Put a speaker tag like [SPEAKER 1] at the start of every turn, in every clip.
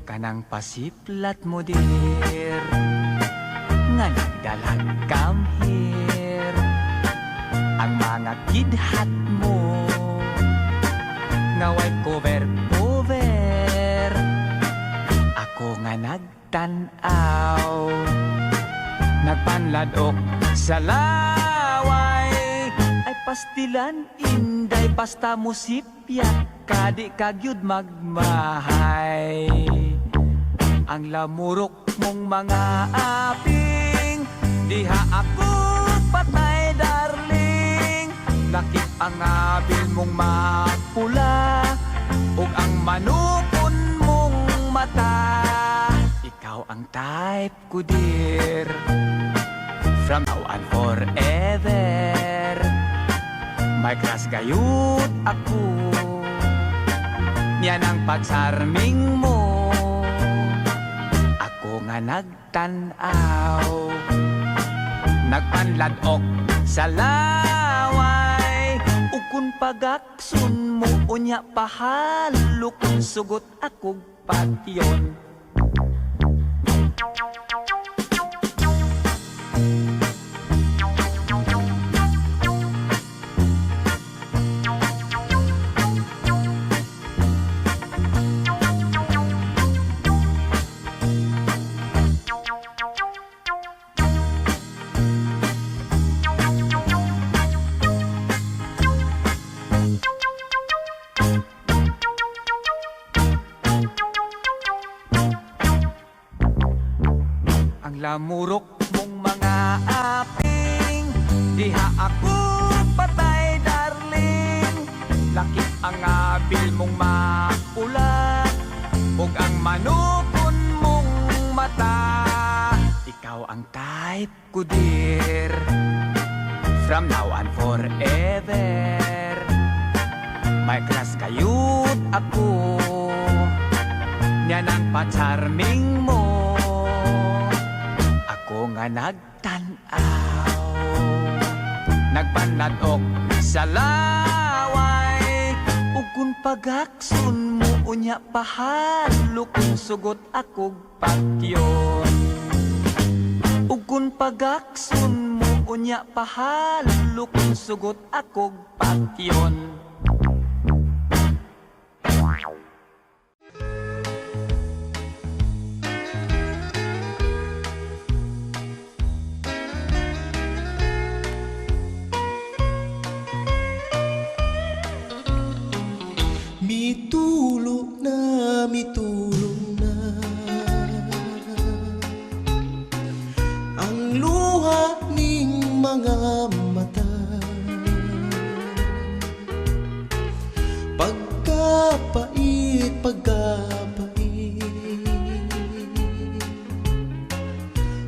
[SPEAKER 1] Kanang pasiplat mo dir nga nagdalag kamhir ang mga kidhat mo nga way cover ako nga nagtanaw nagpanladok sa laway ay pastilan inday basta musipya kadi kagyud magmahay ang lamurok mong mga aping diha ako patay darling lakip ang abil mong mapula ug ang manukon mong mata ikaw ang type ko dear from now and forever may crush gayud ako niyan ang pagsarming mo ako nga nagtanaw nagpanladok sa laway ug kun pagaksun mo unya pahalo kun sugot akog patyon lamurok mong mga aping diha ako patay darling lakip ang abil mong mapula ug ang manukon mong mata ikaw ang type ko dear from now and forever may crush kayud ako niyan ang patsarming mo ako nga nagtanaw nagpanladok sa laway ug kun pagaksun mo unya pahalo kun sugot akog patyon ug kun pagaksun mo unya pahalo kun sugot akog patyon
[SPEAKER 2] mitulog na ang luha ning mga mata pagkapait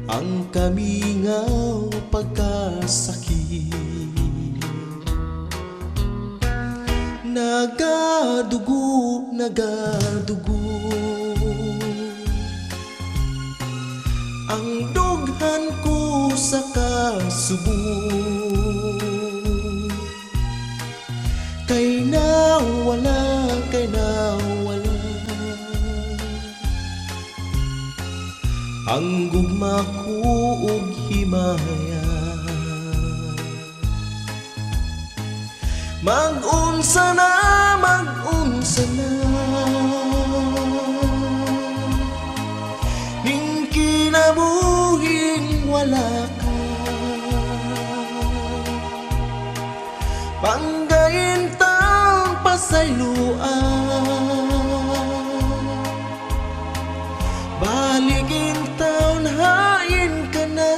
[SPEAKER 2] ang kamingaw pagkasakit nagadugo ang dughan ko sa kasubo kay nawala ang gugma ko og himaya mag-unsa na ning kinabuhing wala ka panggayin tang pasayloan baligin taon hain ka na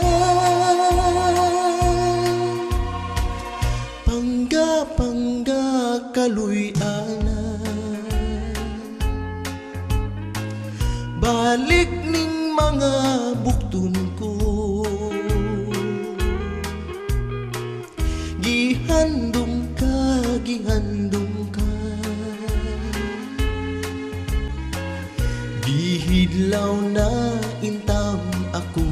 [SPEAKER 2] pangga kaluy-anan balik ning mga bukton ko gihandom ka bihidlaw na intang ako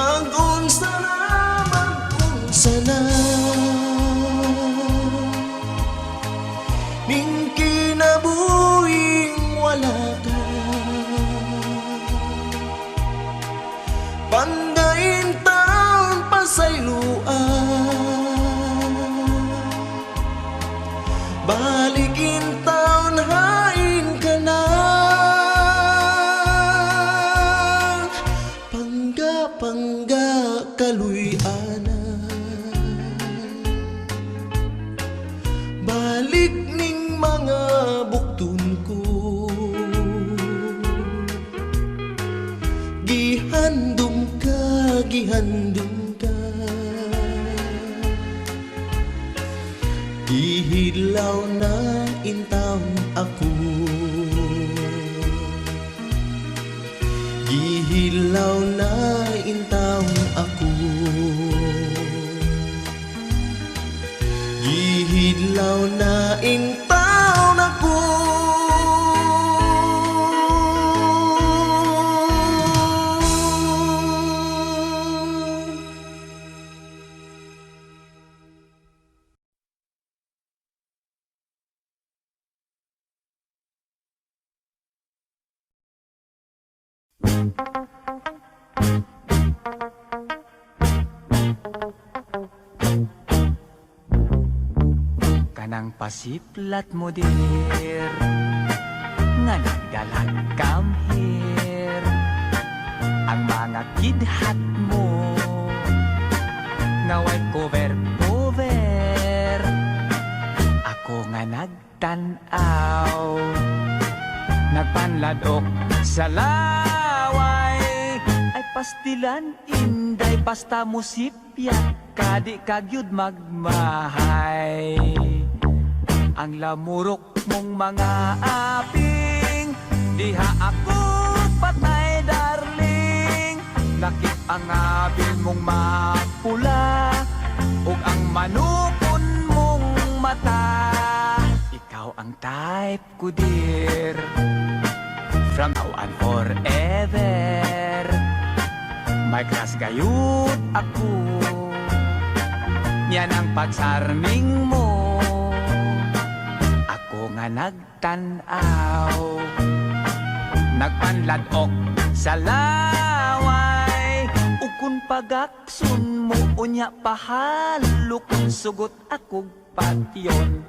[SPEAKER 2] Mag-unsa na, mag-unsa na, ning kinabuhing wala ka. Pandain taon pasayloan, balikin taon hain ka na. Pangga kaluy-ana, balik ning mga buktun ko. Gihandom ka, gihilaw na intawon ako. Gihilaw na intawon ako. Gihilaw na intawon ako.
[SPEAKER 1] Kanang pasiplat mo dir nga nagdalag come here. Ang mga kidhat mo nga way cover. Ako nga nagtanaw, nagpanladok sa laway. Ay pastilan inday pasta mo sipya, kadi kagyud magmahay. Ang lamurok mong mga aping, diha ako patay darling. Lakip ang abil mong mapula, ug ang manukon mong mata. Ikaw ang type ko dear, from now on forever. May crush gayud ako, yan ang pagsarming mo. Ako nga nagtanaw, nagpanladok sa laway. Ug kun pagaksun mo unya pahalo, kung sugot akog patyon.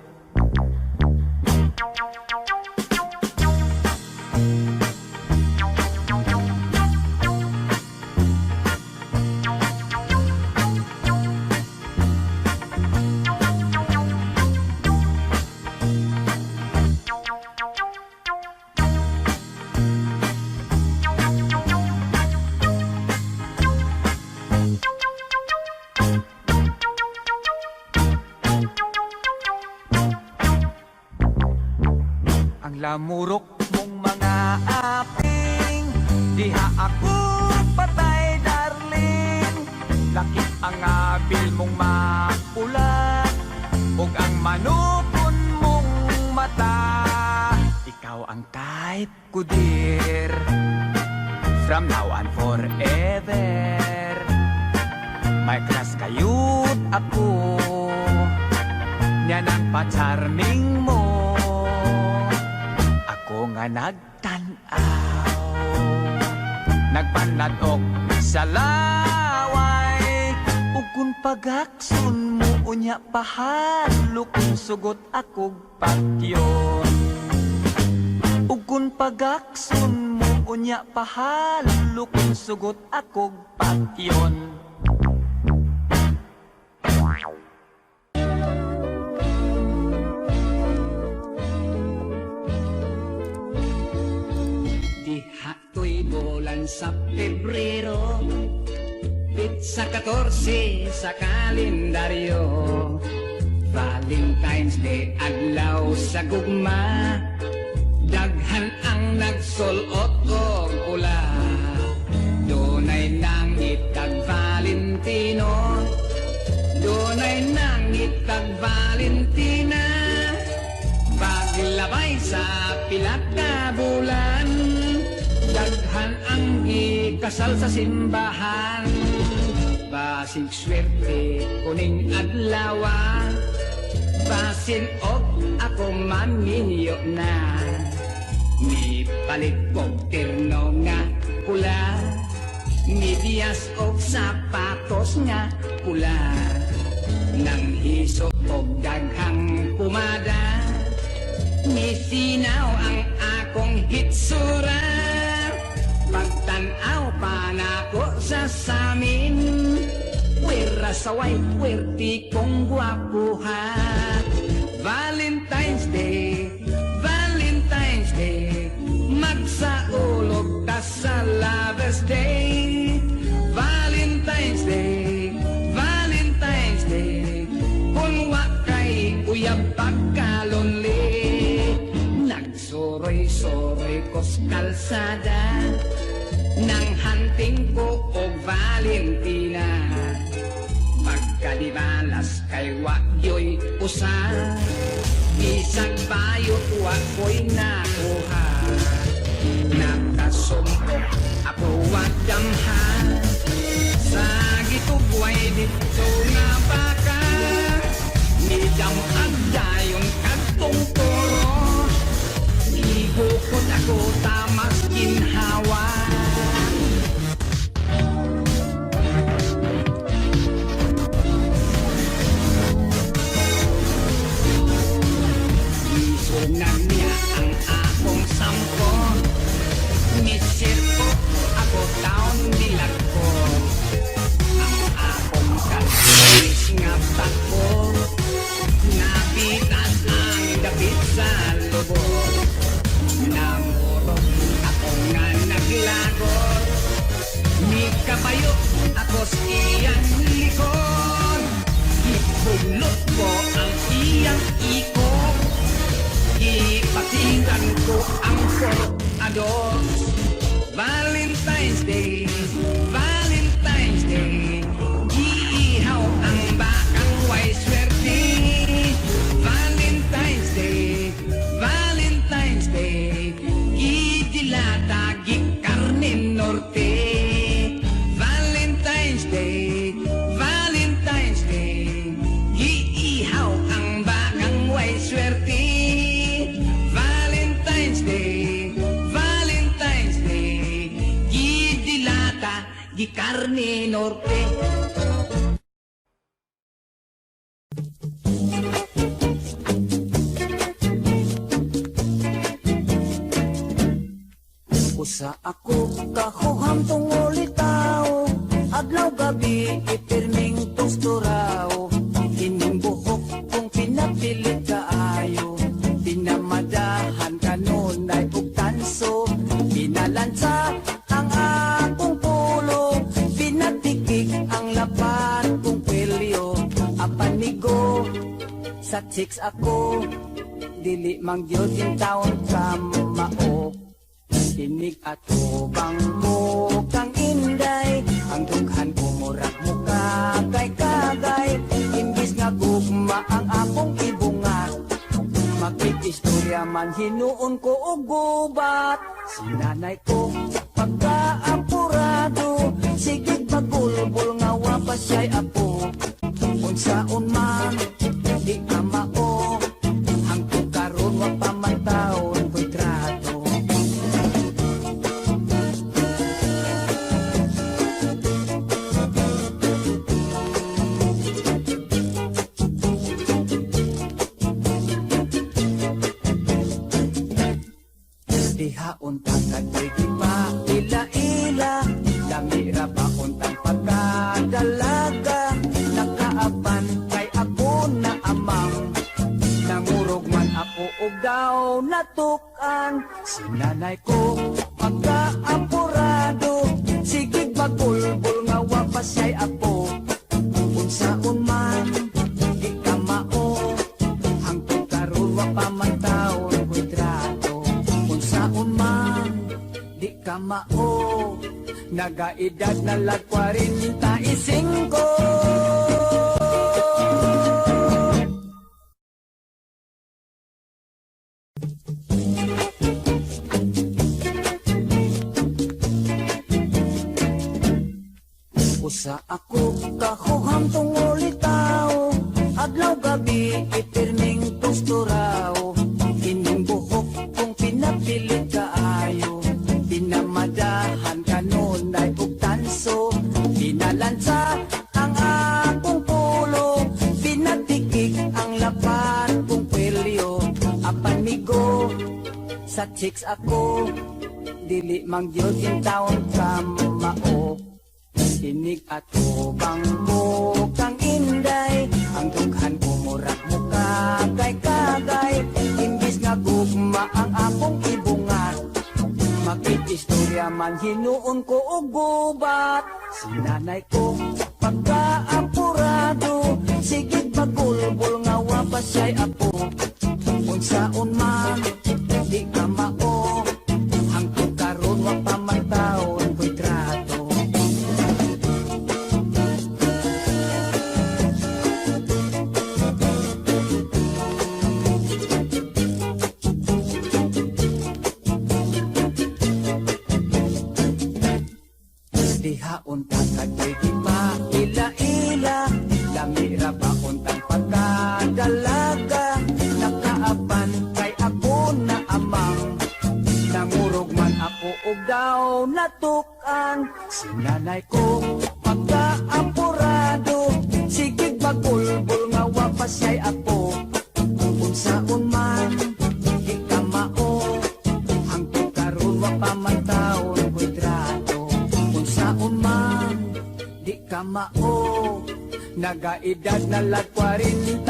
[SPEAKER 1] Lamurok mong mga aping, diha ako patay darling. Lakip ang abil mong mapula, ug ang manupon mong mata. Ikaw ang type ko dear, from now on forever. May crush kayut ako, yan ang pa-charming mo. Ako nga nagtanaw, nagpanladok sa laway. Ug kun pagaksun mo unya pahalo, kung sugot akog patyon. Ug kun pagaksun mo unya pahalo, kung sugot akog patyon.
[SPEAKER 3] Hato'y bulan sa Pebrero, pizza 14 sa kalendaryo. Valentine's Day adlaw sa gugma, daghan ang nagsulot og pula. Dunay nangitag Valentino, dunay nangitag Valentina. Paglabay sa pila ka bulan, daghan ang gikasal sa simbahan. basig swerte kuning adlawa basin og ako maminyo na ni palit og terno nga pula medyas og sapatos nga pula nang hisok og daghang pumada misinaw ang akong hitsura pagtanaw pa nako sa samin puwera saway puwerti kong gwapuha Valentine's Day Valentine's Day magsaulog ta sa Lover's Day Valentine's Day Valentine's Day kung wakay uyab pagkalonli nagsuroy-suroy kos kalsada nang hunting ko og Valentina pagkadibalas kay wakyoy usa isang bayot wakoy nakuha nakasumpok ako wadamha sa gitugway dito nga baka nidam agdayon kadtong toro ihukot ako tamas ginhawa isunan niya ang akong sampo misir ko ako taon dilag ko ang akong kalbis nga tako napitas ang dapit sa lubog namurog ako nga naglagor ni kabayo ako iyang likod ipulot ko ang iyang ikot ipatigan ko ang ados Valentine's Day Valentine's Day iihaw ang bakang way swerte Valentine's Day Valentine's Day gidilata gikarne norte Valentine's Day Valentine's Day iihaw ang bakang way swerte Valentine's Day Valentine's Day gidilata gikarne norte usa ako kahuham tungol itaw adlaw gabi ipirming tusturaw kining buhok kung pinapilit kaayo pinamadahan kanunay ug tanso pinalansa ang akong pulo pinatikik ang lapat kong pelyo apanigo sa chicks ako dili mang gyud in taon ka mao tinig ato bang mo kang inday ang dughan ko murag muka kay kagay imbis nga gugma ang akong ibunga makikistorya man hinuon ko og gubat sinanay ko pagkaapurado sige pagulbol nga wa siya'y apo unsaon man di ka mao hangtod karon wa pa man taon ko'y trato diha untang kadrigi pa ila-ila damira ba untang pagkadalaga nakaapan kay ako na amang nangurog man ako og daw natukan sinanay ko pagkaapurado sige bagulbol nga wa pa siya'y apo unsaon man di ka mao hangtod karon wa pa man taon ko'y trato unsaon man di ka mao nagaedad na lag 45 usa Usa ako kahuham tungol itaw, adlaw gabi ipirming tusturaw. Ining buhok kung pinapilit kaayo, pinamadahan kanunay ug tanso. Pinalansa ang akong pulo, pinatikik ang lapat kong kwelyo. Apan migo sa chicks ako, dili mang gyud in taon ka mao. Sinig at ubang mo kang inday, ang dughan ko murak mo kagay-kagay. Imbis nga gugma ang akong ibungat, makikistorya man hinuon ko og gubat. Sinanay ko pagkaapurado, sige bagulbol nga wapas siya'y apo. Unsaon man di ka mao, hangtod karon wa pa man taon ko'y trato. Dihaon ta kadoy di pa ila-ila, lamira ba untang pagkadalaga. Nakaapan kay ako na amang, nangurog man ako og daw natukan. Sinanay ko pagkaapurado, sige bagulbol nga wapas siya'y apo. Unsaon man di ka mao, hangtod karon wa pa man taon ko'y trato. Unsaon man di ka mao, nagaedad na lag 45.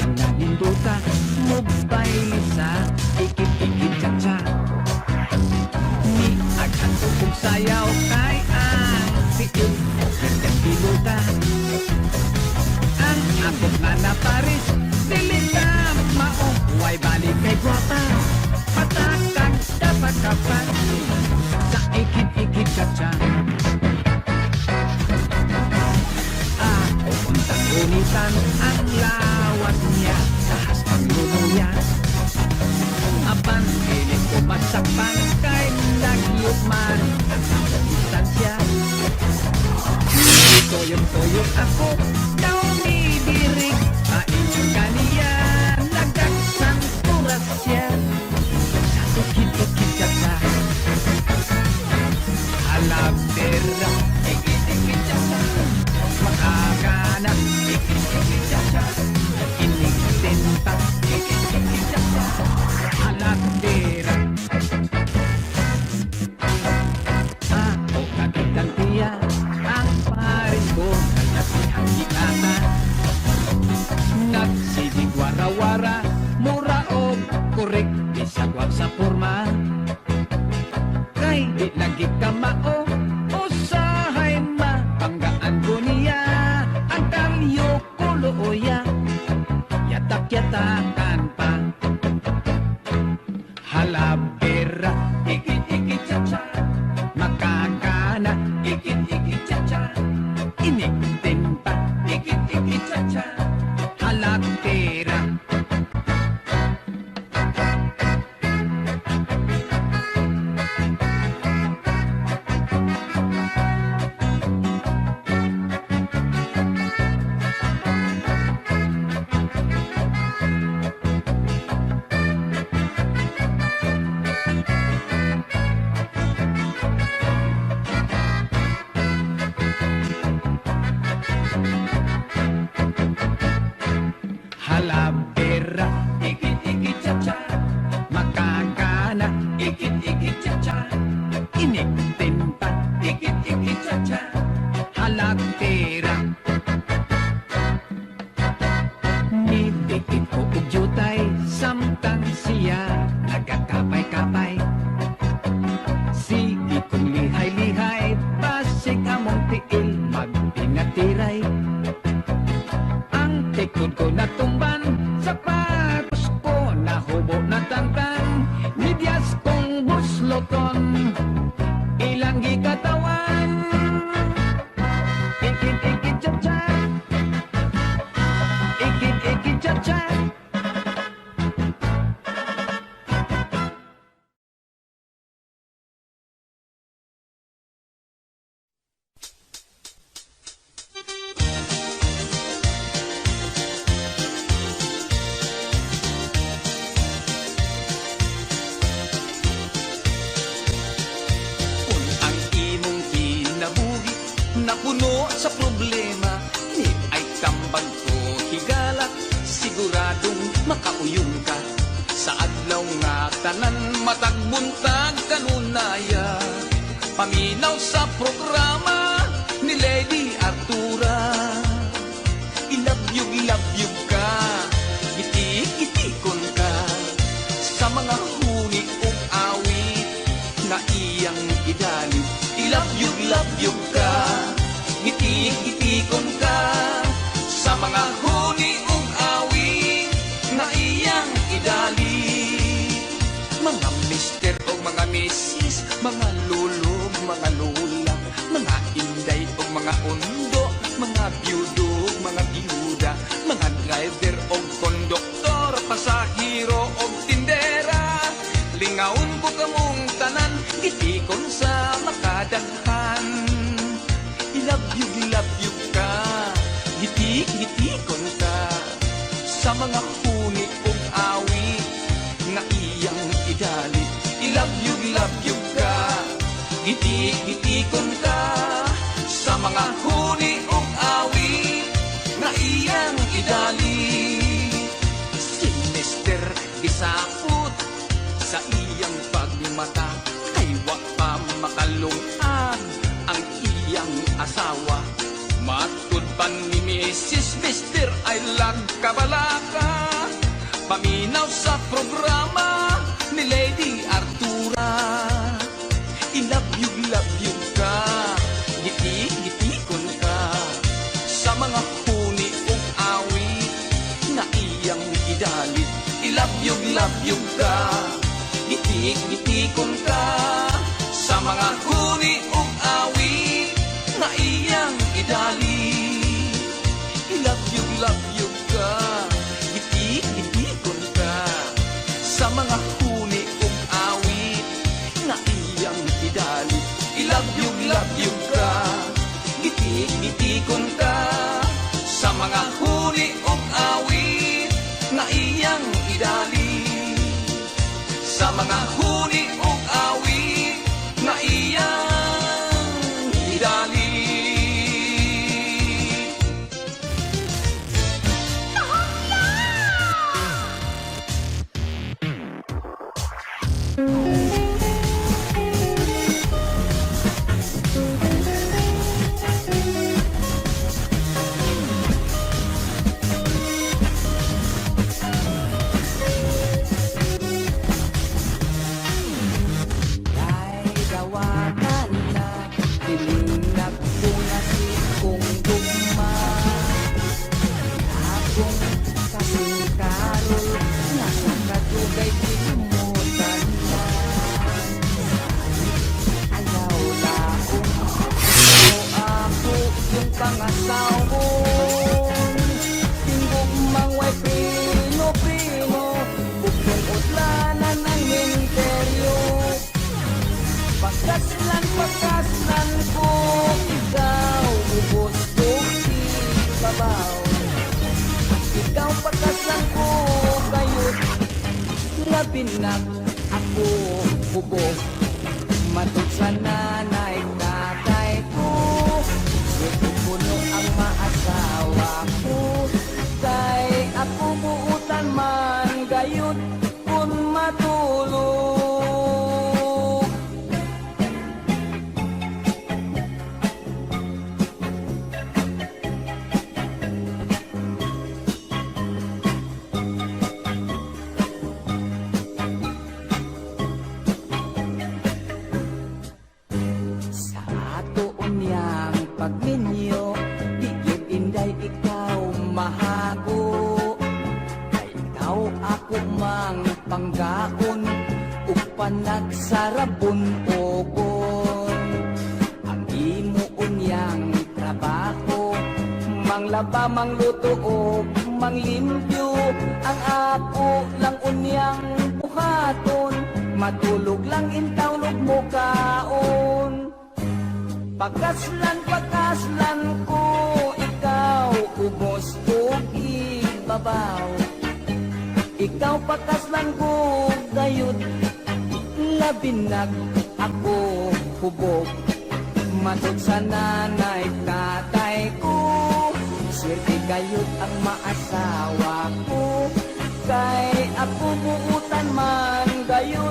[SPEAKER 3] Naninduta, mobile sa ikip-ikip cha-cha. Ni agad kung sayaw kay ang tiil, gandang piluta. Ang abot na na Paris, dilita mao, huway balik kay guwapa. Patakang dapat kapan, sa ikip-ikip cha-cha. Untang unitan ang lawat niya, tahas ang lumuyas. Apan pilit ko masakpan kay lagyot man ang tawag distansya. Toyok-toyok ako, daw nidirig, painyon kaniya, nagdagsang turas siya. Sa tukit-tukit kata, halabera, ikit-ikit kata. Makakana, ikit-ikit-cha-cha. Inig-tinta, ikit-ikit-cha-cha. Halakdera. Ako kagitang tiya, ang parin ko, kalasihang gitata. Nagsigig wara-wara, mura o korek, isagwag sa forma. Kay di lagi ka mao, usahay ma, panggaan ko niya, ang talyo kulooya, yatak-yatakan pa. Halabera, ikit-ikit-cha-cha, makakana, ikit-ikit-cha-cha, inig-tinta, ikit-ikit-cha-cha, halabera. Halabera, ikit-ikit-cha-cha, makakana, ikit-ikit-cha-cha, inig-tinta, ikit-ikit-cha-cha, halabera. Nidikit ko og jutay, samtang siya nagakapay-kapay. Sige kong lihay-lihay, basig among tiil, magpingatiray. Ang tikod ko natumban, sapatos ko nahubo na tangtang, midyas kong busloton, ilang gikatawan.
[SPEAKER 1] tanan matag buntag kanunaya. Paminaw sa programa ni Lady Artura. Ilabyog ka, itik-itikon ka sa mga huni ug awit na iyang idali. Ilabyog ka, itik-itikon ka sa mga huni ug awit na iyang idali. Mga mister o mga misis, mga lolo, mga lola, mga inday o mga undo, mga byudo, mga byuda, mga driver o konduktor, pasahero o tindera. Lingaon ko kamong tanan, gitikon sa makadaghan. Ilabyog ka, gitik-gitikon ka sa mga huni ug awit na iyang idali. Ilabyog ka, gitik-gitikon ka sa mga huni ug awit na iyang idali. Si Mister gisapot sa iyang pagmata, kay wa pa makalungag ang iyang asawa. Matud pa ni Mrs. Mister ay lagkabalaka. Paminaw sa programa ni Lady Artura. Ilabyog ka, gitik-gitikon ka sa mga huni ug awit na iyang idalit. Ilabyog ka, gitik-gitikon ka sa mga huni ug awit na iyang idalit. Ilabyog ka, gitik-gitikon ka sa mga huni ug awit na iyang idalit. Ilabyog ka, gitik-gitikon ka sa mga huni ug awit na iyang idalit. Sa mga huni ug awit na iyang idalit.
[SPEAKER 3] Ay gawakan na, tilinag ko na si kong gugma. Akong kasing karol, nasa kadugay tilimutan na. Ayaw laong, ako yung pangasawon. Tinggugmang way prino-prino, bukong utlanan ang minteryo. Pagkaslan ko, ikaw ubos ko ibabaw. Ikaw pagkaslan ko, kayot labinag ako hubog. Matod sa nanay tatay ko, ito puno ang maasawa ko. Kay ako buutan man gayot kung matulog. Sa ato unyang pagminyo, di yun inday ikaw mahago. Kay ikaw ako mang panggaon, upan nagsarabon ogon. Ang imo unyang trabaho, manglaba, mangluto o manglimpyo. Ang ako lang unyang buhaton, matulog lang intawlog mo kaon. Pagkaslan ko, ikaw ubos ko ibabaw. Ikaw pagkaslan ko, gayud labinag ako hubog. Matod sa nanay tatay ko, swerte gayud ang maasawa ko. Kay ako buutan man gayud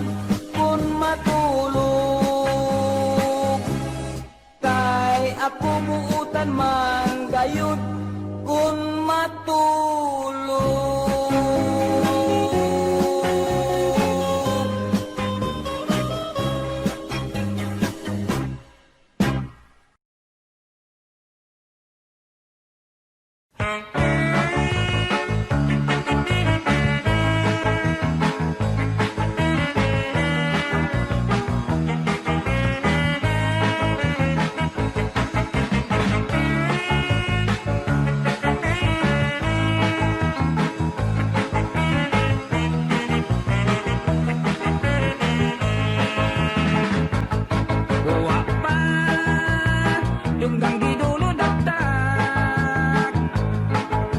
[SPEAKER 3] Wa pa Tunggang gidulo dakdak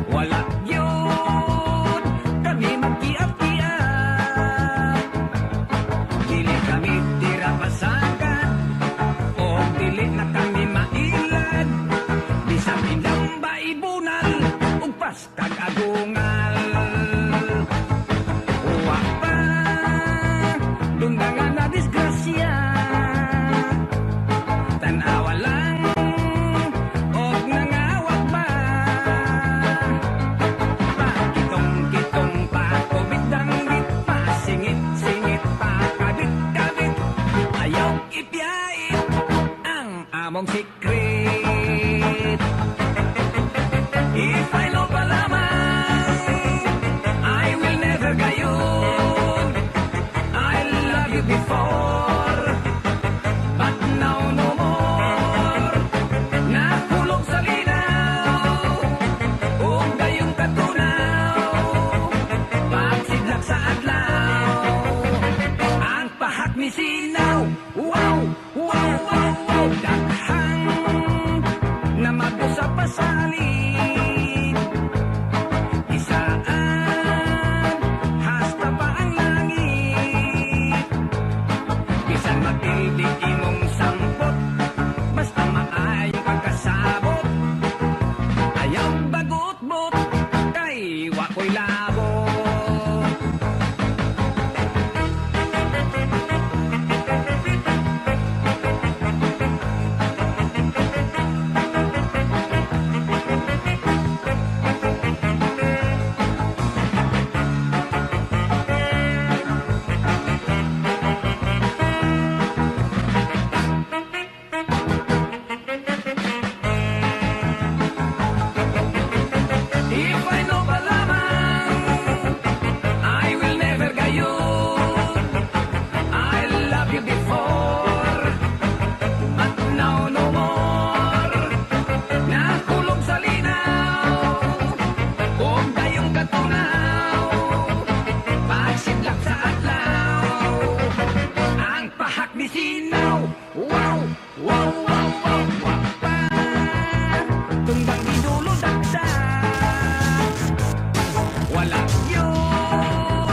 [SPEAKER 3] Wala yun Kami magkiap-kiap Dili kami tira pasagan O dili na kami mailad Di sa pinamba ibunal Ugpas kag agungal Wa pa Tunggangan na disgrasya Tanawa lang Og nangawag ba Pakitong-kitong pa Kubit-danggit pa Singit-singit pa Kabit-kabit Ayaw ipiyait Ang among secret If I know palamang I will never gayon I love you before But now no more Nakulong sa linaw Ug dayong katunaw Pagsidlak sa adlaw Ang pahak ni sinaw Wow, wow, wow, wow Daghang na mag-usap pa sa halin Isaan hasta pa ang langit Bisan matildi imong sampot Basta maayo pagkasabot Ayaw bagot-bot Kay wako'y labot If I know palamang I will never gayon I love you before But now no more Nakulong sa linaw Ug dayong katunaw Pagsidlak sa adlaw Ang pahak ni sinaw Wow, wow, wow, wow Wa pa Tumbang idulo dakdak Wala yun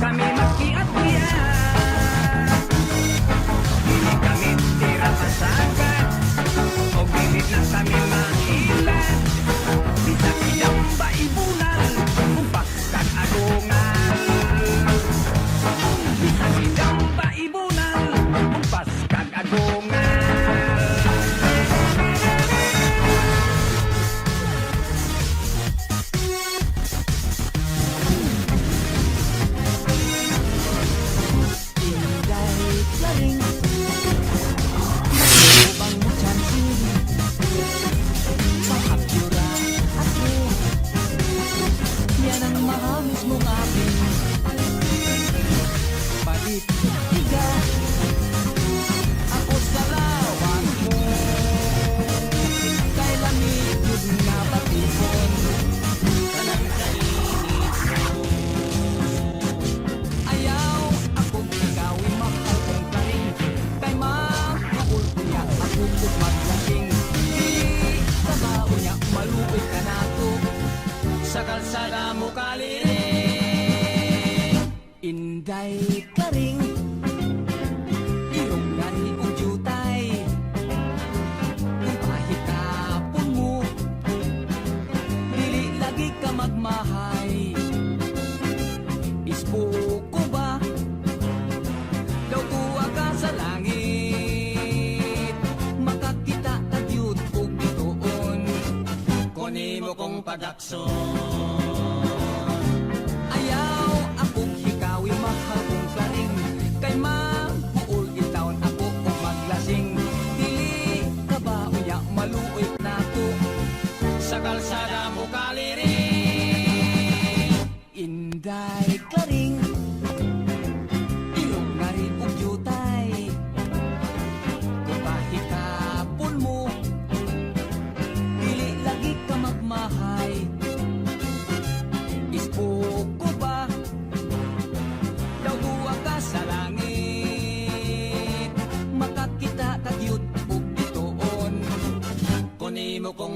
[SPEAKER 3] Kami magkiat-kiat Dili kami tira pasagat O dili na kami mahilan Di sa pinamba ibunal Kumpas kag agungal Di sa pinamba ibunal Kumpas kag agungal Inday laring Malubang mo tsansin Pakapyura ako Yan ang mahamis mong aking Palit tiga Ako sa lawan mo Kay lamig yun na patipon Kanang kainit Ayaw akong igawin mahal kong karing Kay mahaul ko niya ako kung maglasing Di sa bao niya malupit ka na to Sa kalsada mo kaliring Inday karing Iyong gani kong jutay Kung kahit kapon mo Dili lagi ka magmahay Isbuko ba? Daw tuwa ka sa langit Makakita tagyud og bituon Kuni mo kong padakson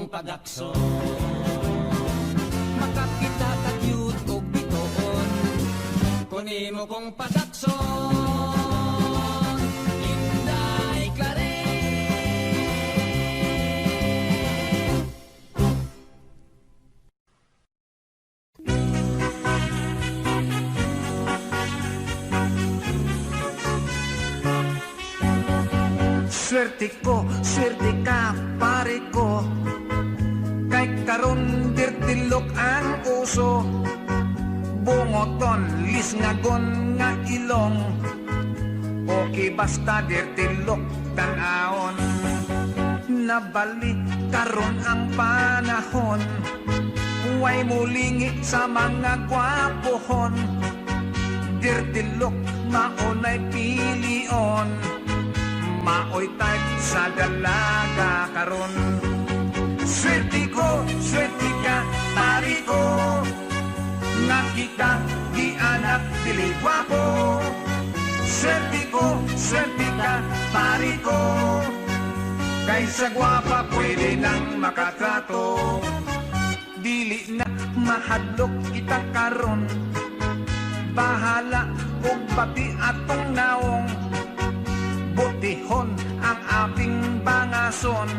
[SPEAKER 4] kong pagakso.
[SPEAKER 3] Makakita kagyud og bitoon.
[SPEAKER 4] Kuni mo kong pagakso. Inday klare.
[SPEAKER 1] Swerte ka, pare ko. Kay karon dirtilok ang uso. Bungoton, lisngagon nga ilong. Okay basta dirtilok tanaon. Nabalik karon ang panahon. Huway mulingi sa mga gwapohon. Dirtilok maunay pilion. Maoy type sa dalaga karon. Swerte ka, pari ko. Nga kita, di anak, dili gwapo. Swerte ka, pari ko. Kaysa gwapa, pwede nang makatrato. Dili na mahadlok kita karon. Bahala, og pati atong naong. Butihon ang aking bangason.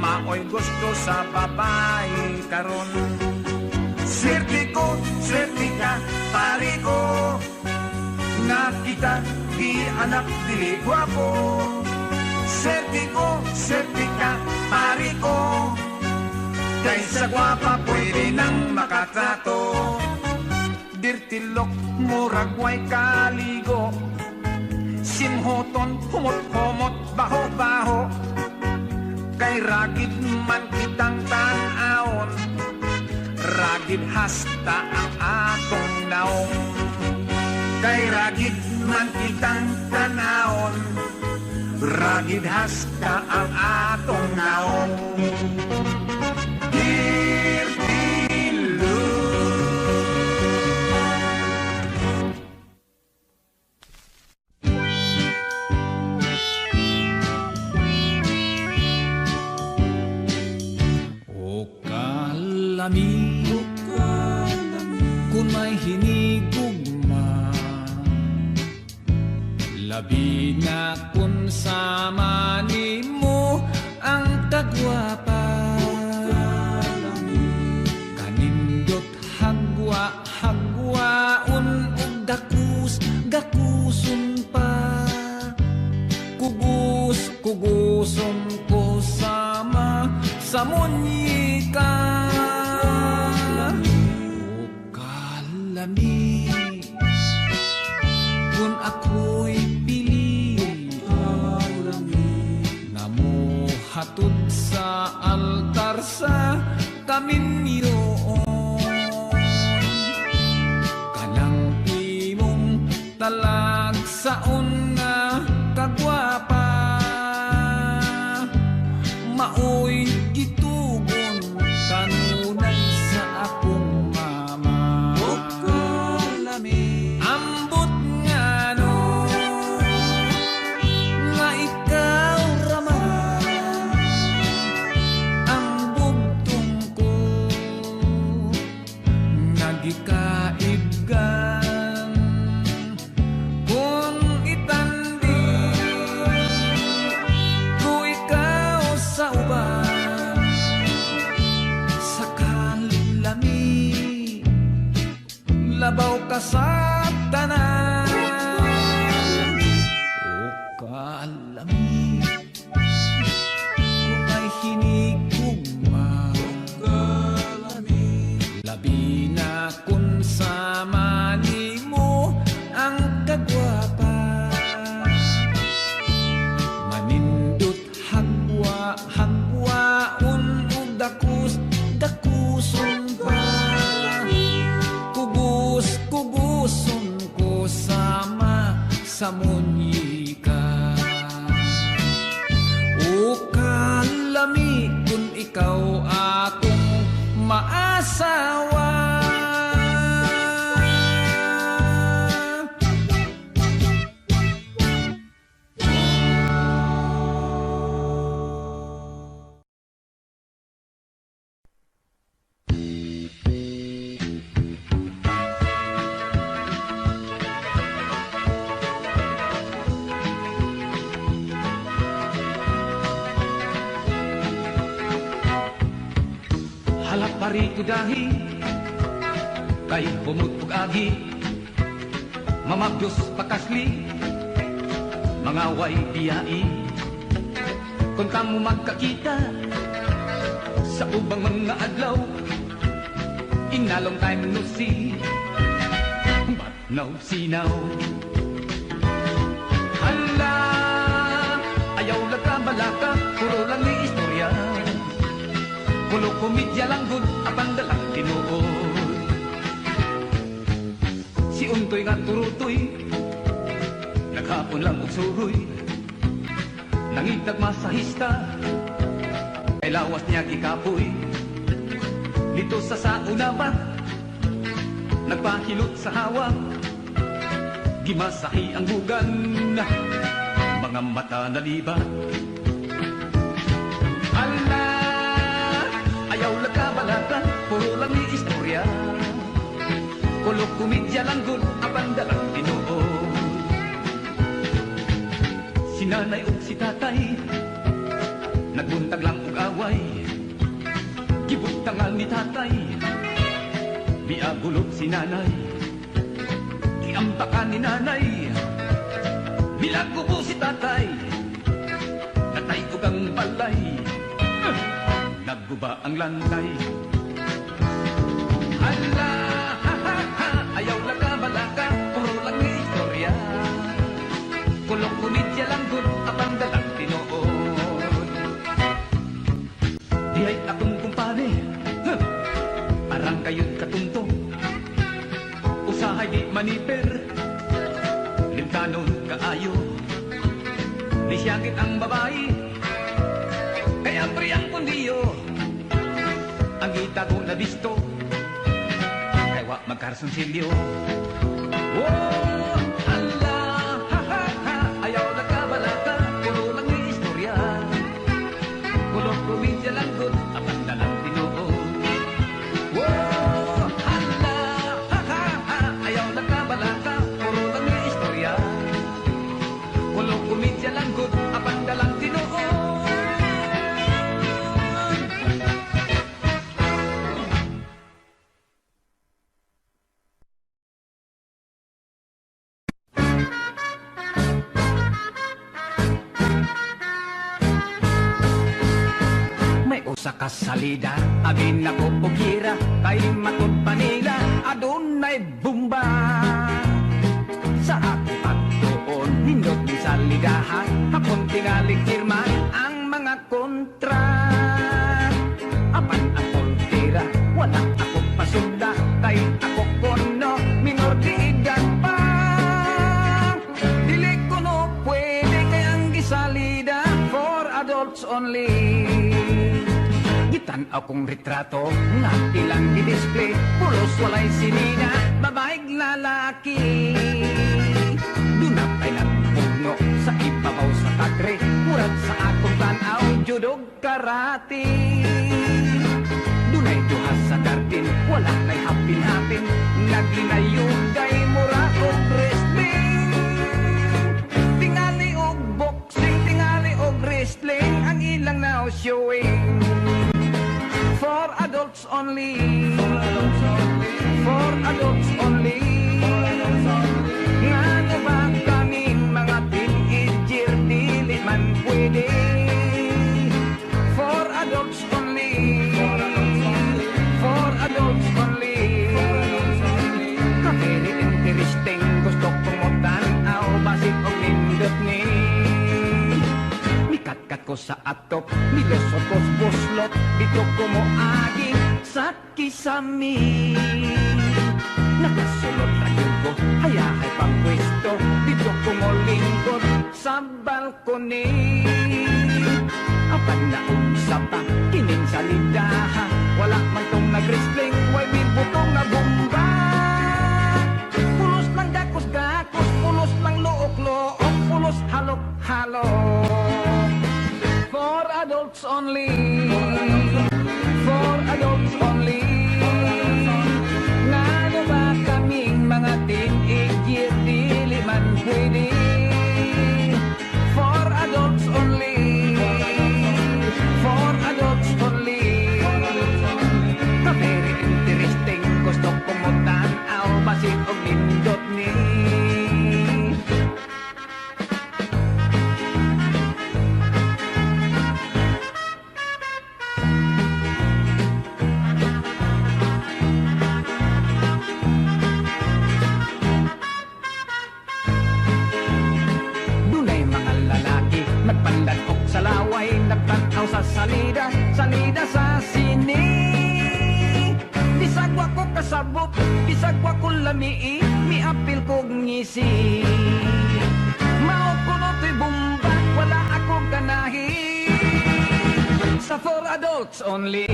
[SPEAKER 1] Maoy gusto sa babae karon. Swerte ka, pari ko. Nga kita, di anak, dili gwapo. Swerte ka, pari ko. Kaysa gwapa, pwede nang makatrato. Dirtilok, murag way kaligo. Simhoton, humot-humot, baho-baho. Kay ragid man kitang tanawon. Ragid hasta ang atong naong. Kay ragid man kitang tanawon. Ragid hasta ang atong naong.
[SPEAKER 3] Kalami, kung may hinigugma, labi na kung sama ni mo ang kagwapa. Kanindot hagwaon ug gakuson pa. Kuguson ko sama sa munyika. Kalami, kung ako'y pili, na mo hatod sa altar sa kaminyoon. Kanang imong talag saon nga kagwapa. Maoy gitugon kanunay sa akong mama. Ambot nga no, nga ikaw raman ang bugtong ko. Nagikaibgan kung itandi ko ikaw sa uban. Sa kalami, labaw ka sa tanan. O kalami, kung ay hinigugma, labi na kung sama ni mo ang kagwapa. Manindot hagwaon ug dakuson pa. Kuguson ko sama sa munyika. O kalami, kung ikaw atong maasawa.
[SPEAKER 1] Arito dahi kay pumutog agi, mamabdos pakasli, mga way biyai. Kung kamo magkakita sa ubang mga adlaw, in a long time no see, but no see now. Hala, ayaw lagka-balaka, puro lang ni istorya. Pulo komedya lang gud, apang dalang tinuod. Si Untoy nga turutoy, naghapon lang og suroy. Nangitag masahista, kay lawas niya gikapoy. Dito sa sauna ba, nagpahilot sa hawak, gimasahi ang bugan, mga mata nalibat. Ala, ayaw lagka-balaka, puro lang ni istorya. Kulog komedya lang gud, apang dalang tinuod. Si nanay ug si tatay, nagbuntag lang og away. Gibuntangan ni tatay, biagulog si nanay. Giampakan ni nanay, bilago po si tatay. Natay ug ang balay, nagguba ang landay. Hala, ha, ha, ha, ayaw lagka-balaka, puro lang ni istorya. Kulong komedya lang gud, apang dalang tinuod. Dihay akong kumpare, parang kayo't katuntong. Usahay di maniper, limtanon kaayo. Nisyagit ang babae, kaya priyang kundiyo. Ang kita ko na bisto, kaya wak magkarsunsilyo. Oh, hala, ha, ha, ha, ayaw lagka-balaka, puro lang ni istorya. Kulong komedya lang gud, apang dalang tinuod. Oh, hala, ha, ha, ha, ayaw lagka-balaka, puro lang ni istorya. Kulong komedya lang gud, apang dalang tinuod. May usa ka salida, abin ako pugira, kay matod panila, adunay bumba. Sa aking pagtuon, hindot ni salidahan, hapon tingaling firma ang mga kontra. Apan ang poltira, wala ako pasunda, kay ako kono, minor di edad pa. Dili ko no pwede, kay ang gisalida, for adults only. Gitan akong retrato, nga ilang di-display, pulos walay sinina, babaeng lalaki. Dunapay nagpugno sa ibabaw sa kadre, murat sa akong tanaw, judog karate. Dunay duha sa garden, wala na'y hapin-hapin, naginayugay mura og wrestling. Tingali og boxing, tingali og wrestling, ang ilang now showing. For adults only. For adults only. Nga ba kaming mga teenager, dili man pwede. For adults only. For adults only. Ka-very interesting, gusto kong utanaw, basig og nindot ni. Mikat-kat ko sa atop, nilosot ko sa buslot, dito ko mo aging sa kisami. Nakasulot na ko, hayahay pang pwesto, dito ko mo lingkod sa balkoni. Apan na unsa pa, kining salidaha, wala man tong nag-wrestling, way bibutong na bomba. Pulos lang gakos-gakos, pulos lang look-look, pulos halok-halok. For adults only. For adults only. Nga ba kaming mga teenager, dili man pwede. For adults only. For adults only. Kami
[SPEAKER 3] sa salida, salida sa sini. Bisag wa ko kasabot, bisag wa ko lamii, miapil ko ngisi. Mao ko no to'y bomba, wala ako ganahi. Sa for adults only.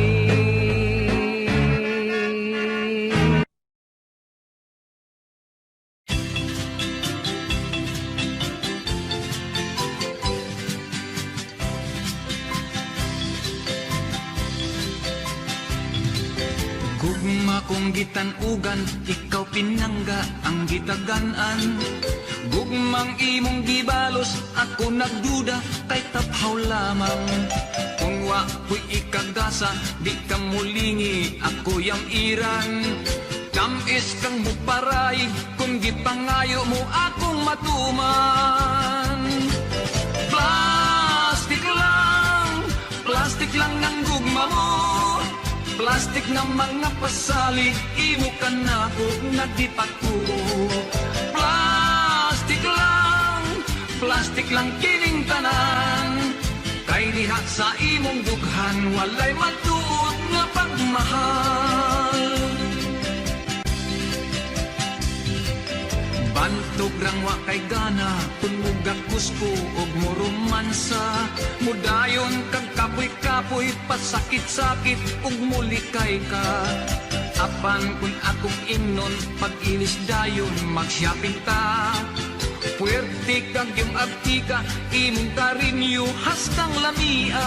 [SPEAKER 1] Gugma kong gitanugan, ikaw pinangga ang gitaganan. Gugmang imong gibalos, ako nagduda, kay taphaw lamang. Kung wa ko'y ikagasa, di ka mulingi, ako yang iran. Tamis kang muparay, kung gipangayo mo akong matuman. Plastic lang ang gugma mo. Plastic na mga pasalig, imo ka na ko nagdipako. Plastic lang kining tanan. Kay diha sa imong dughan, walay matuod nga pagmahal. Bantog rang wa kay gana, kung mugag gusto og mo romansa. Mudayon kag kapoy-kapoy, pasakit-sakit ug mulikay ka. Apan kung akong imnon, pag-ilis dayon mag-shopping ta. Puwerte kag yung abtika, imong karinyo hastang lamia.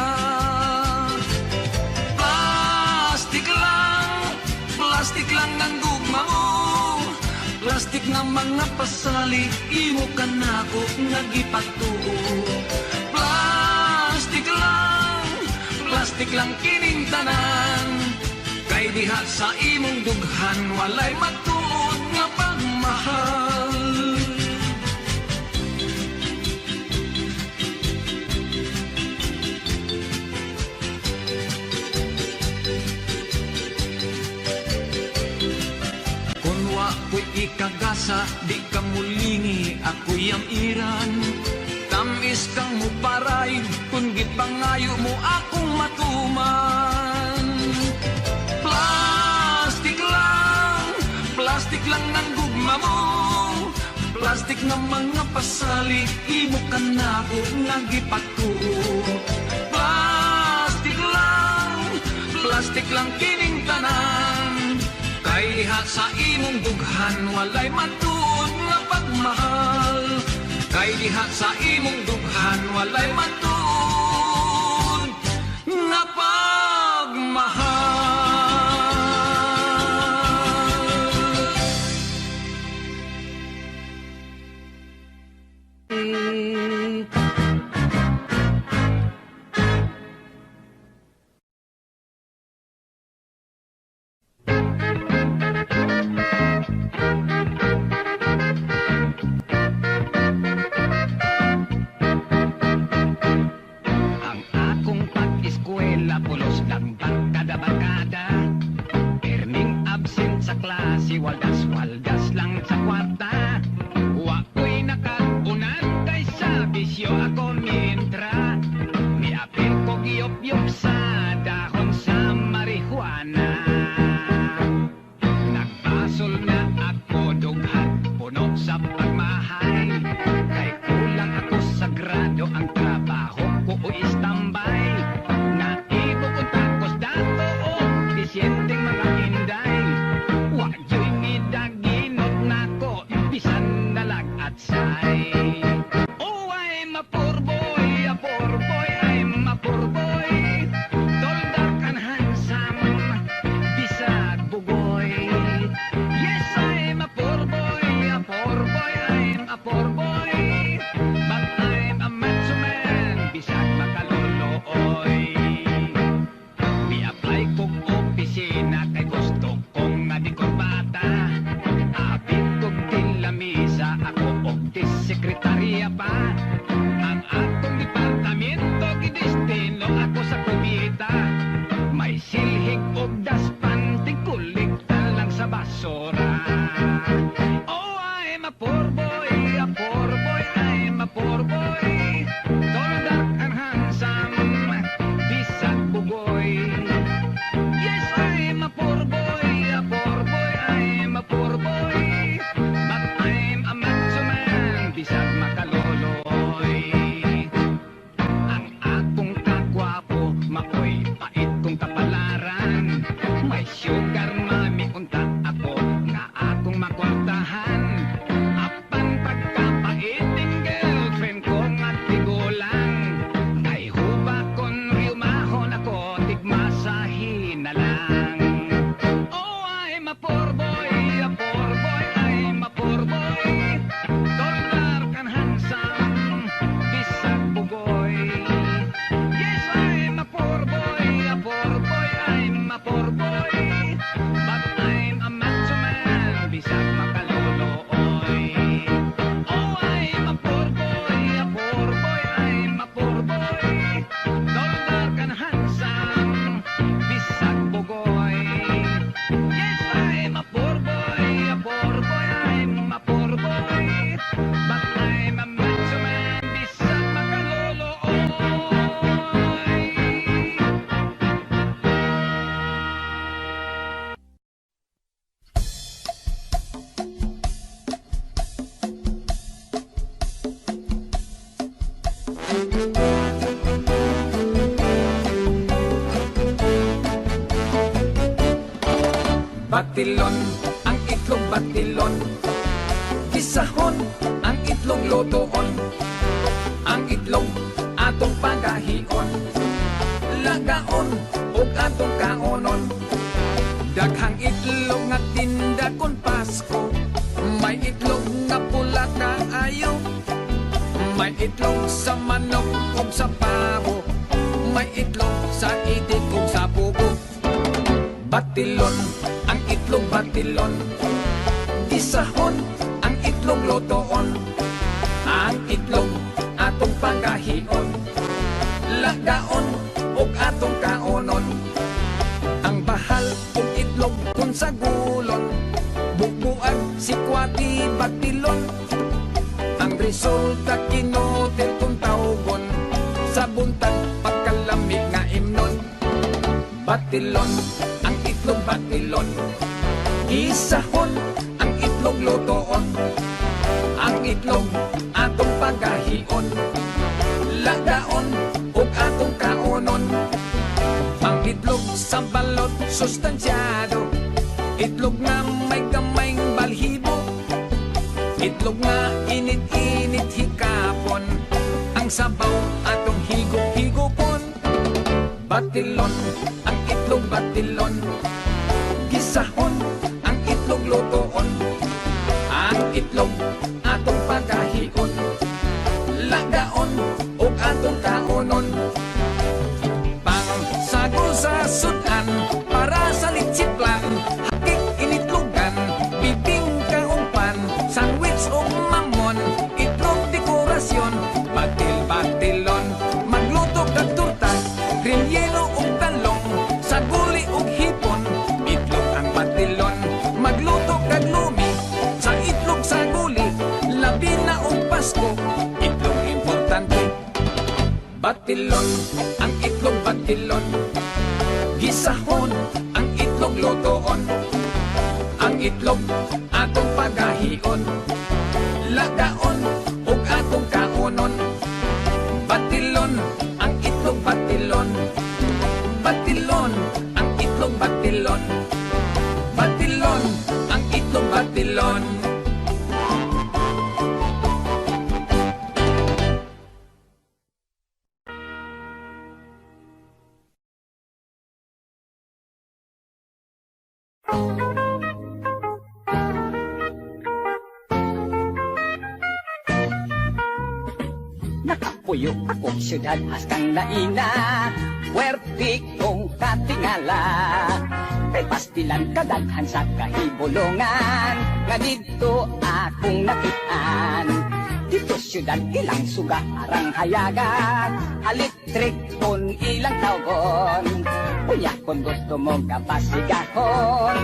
[SPEAKER 1] Plastic lang ang gugma mo. Plastic na mga pasali, imo ka na ko nagipatuo. Plastic lang kining tanan. Kay diha sa imong dughan, walay matuod nga pagmahal. Ako'y ikagasa, di ka mulingi, ako'y ang iran. Tamis kang muparay, kung gipangayo mo akong matuman. Plastic lang ang gugma mo. Plastic na mga pasali, imo ka na ko nagipatuo. Plastic lang kining tanan. Kay diha sa imong dughan, walay matuod nga pagmahal. Kay diha sa imong dughan, walay matuod nga pagmahal.
[SPEAKER 3] Waldas lang sa kwarta. Wa ko'y nakatunan, kay sa bisyo ako mintra. Miapil ko giyop-yop sa dahon sa marihuana. Nagpasol na ako dughat, puno sa pagmahal. Kay kulang ako sa grado, ang trabaho ko o istambay. Naibog ang takos dato o disyenteng mga hinday. Wa yo'y midaginot nako, bisan nalag at say. Oh, I'm a poor boy, I'm a poor boy. Tall, dark, and handsome, bisag bugoy. Yes, I'm a poor boy, I'm a poor boy. But I'm a macho man, bisag makalulooy. Mi-apply kong opisina, kay gusto kong nga di korbata. Abit kong tilamisa, ako og bisag makaloloy. Ang akong kagwapo, maoy pait kong kapalaran. May sugar mami unta ako, nga akong makontahan. Apan pagkapaiting girlfriend ko nga tigulang. Kay huba kon riumahon ako, tigmasahin na lang. Oh, I'm a poor boy, I'm a poor boy. Dollar kan handsome, bisag bugoy. Yes, I'm a poor boy, I'm a poor boy. But I'm a macho man, bisag makalolooy. Oh, I'm a poor boy, I'm a poor boy. Dollar kan handsome, bisag bugoy. Yes, I'm a poor boy, I'm a poor boy. But I'm a macho man, bisag makalolooy. Batilon, ang itlog batilon. Gisahon, ang itlog lotoon. Ang itlog atong pagahion. Lagaon, ug atong kaonon. Daghang itlog nga tinda kon Pasko. May itlog nga pula kaayo. May itlog sa manok ug sa pabo. May itlog sa itik ug sa bubo. Batilon, ang itlog batilon. Gisahon, ang itlog lotoon. Ang itlog atong pagahion. Lagaon ug atong kaonon. Ang bahal ug itlog kun sa gulon. Bubuag si kwati batilon. Ang resulta kinotel kung tawgon. Sa buntag pagkalami nga imnon. Batilon, ang itlog batilon. Isahon, ang itlog lotoon. Ang itlog atong pagahion. Lagaon ug atong kaonon. Ang itlog sa balot sustansyado. Itlog nga may gamayng balhibo. Itlog nga init-init hikapon. Ang sabaw atong higop-higopon. Batilon, ang itlog batilon. Gisahon, ang itlog lotoon. Ang itlog atong pagahion. Lagaon ug atong kaonon. Pangsagol sa sudan, para sa litsiplan. Hakik initlogan, bibing kaumpan. Sandwich o mamon, itlog dekorasyon. Batil-batilon, magluto kag turta. Relleno ug talong, saguli ug hipon. Itlog ang batilon, magluto kag lumi. Sa itlog saguli, labi na ug Pasko. Itlog importante. Batilon, ang itlog batilon. Gisahon, ang itlog lotoon. Ang itlog atong pagahion. Lagaon ug atong kaonon. Batilon, ang itlog batilon. Batilon, ang itlog batilon. Batilon, ang itlog batilon.
[SPEAKER 5] Nakapuyo akong syudad askang naina. Puerti kong katingala. Kay pastilan kadaghan sa kahibulungan. Nga dito akong nakitaan. Dito syudad ilang suga arang hayagan. Alitrik kon ilang tawgon. Unya kon gusto mo kapasigahon.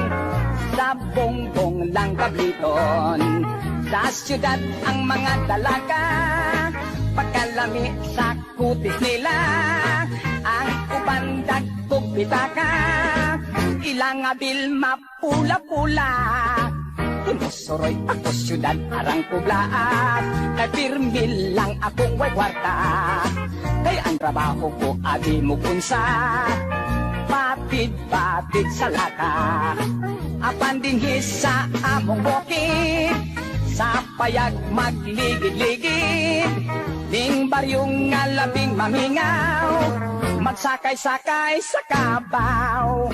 [SPEAKER 5] Sa bongbong lang kabliton. Sa syudad ang mga dalaga. Pagkalami sa kutis nila. Ang uban dagkog pitaka. Ilang abil mapula-pula. Tunusoroy ako syudad arang puglaat, kay pirmi lang akong way kwarta. Kay ang trabaho ko abi mo kunsa, patid-patid sa laka. Apan dinhi sa among bukid, sa payag magligid-ligid. Ning baryong nga labing mamingaw, magsakay-sakay sa kabaw.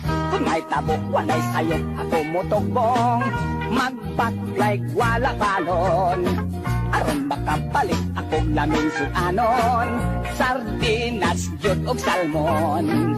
[SPEAKER 5] Kung may tabok, walay sayok, ako motogbong, magbaklay, wala balon. Aron makabalik akong laming suanon, sardinas, jud og salmon.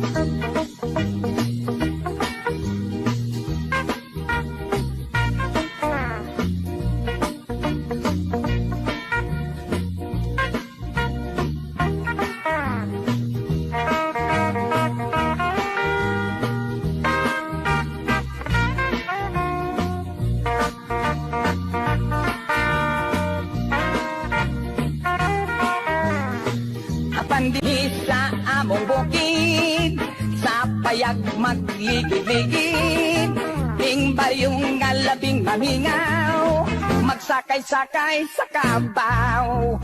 [SPEAKER 5] Pandi sa among bukid, sa payag magligid-ligid. Ing baryong nga labing mamingaw, magsakay-sakay sa kabaw.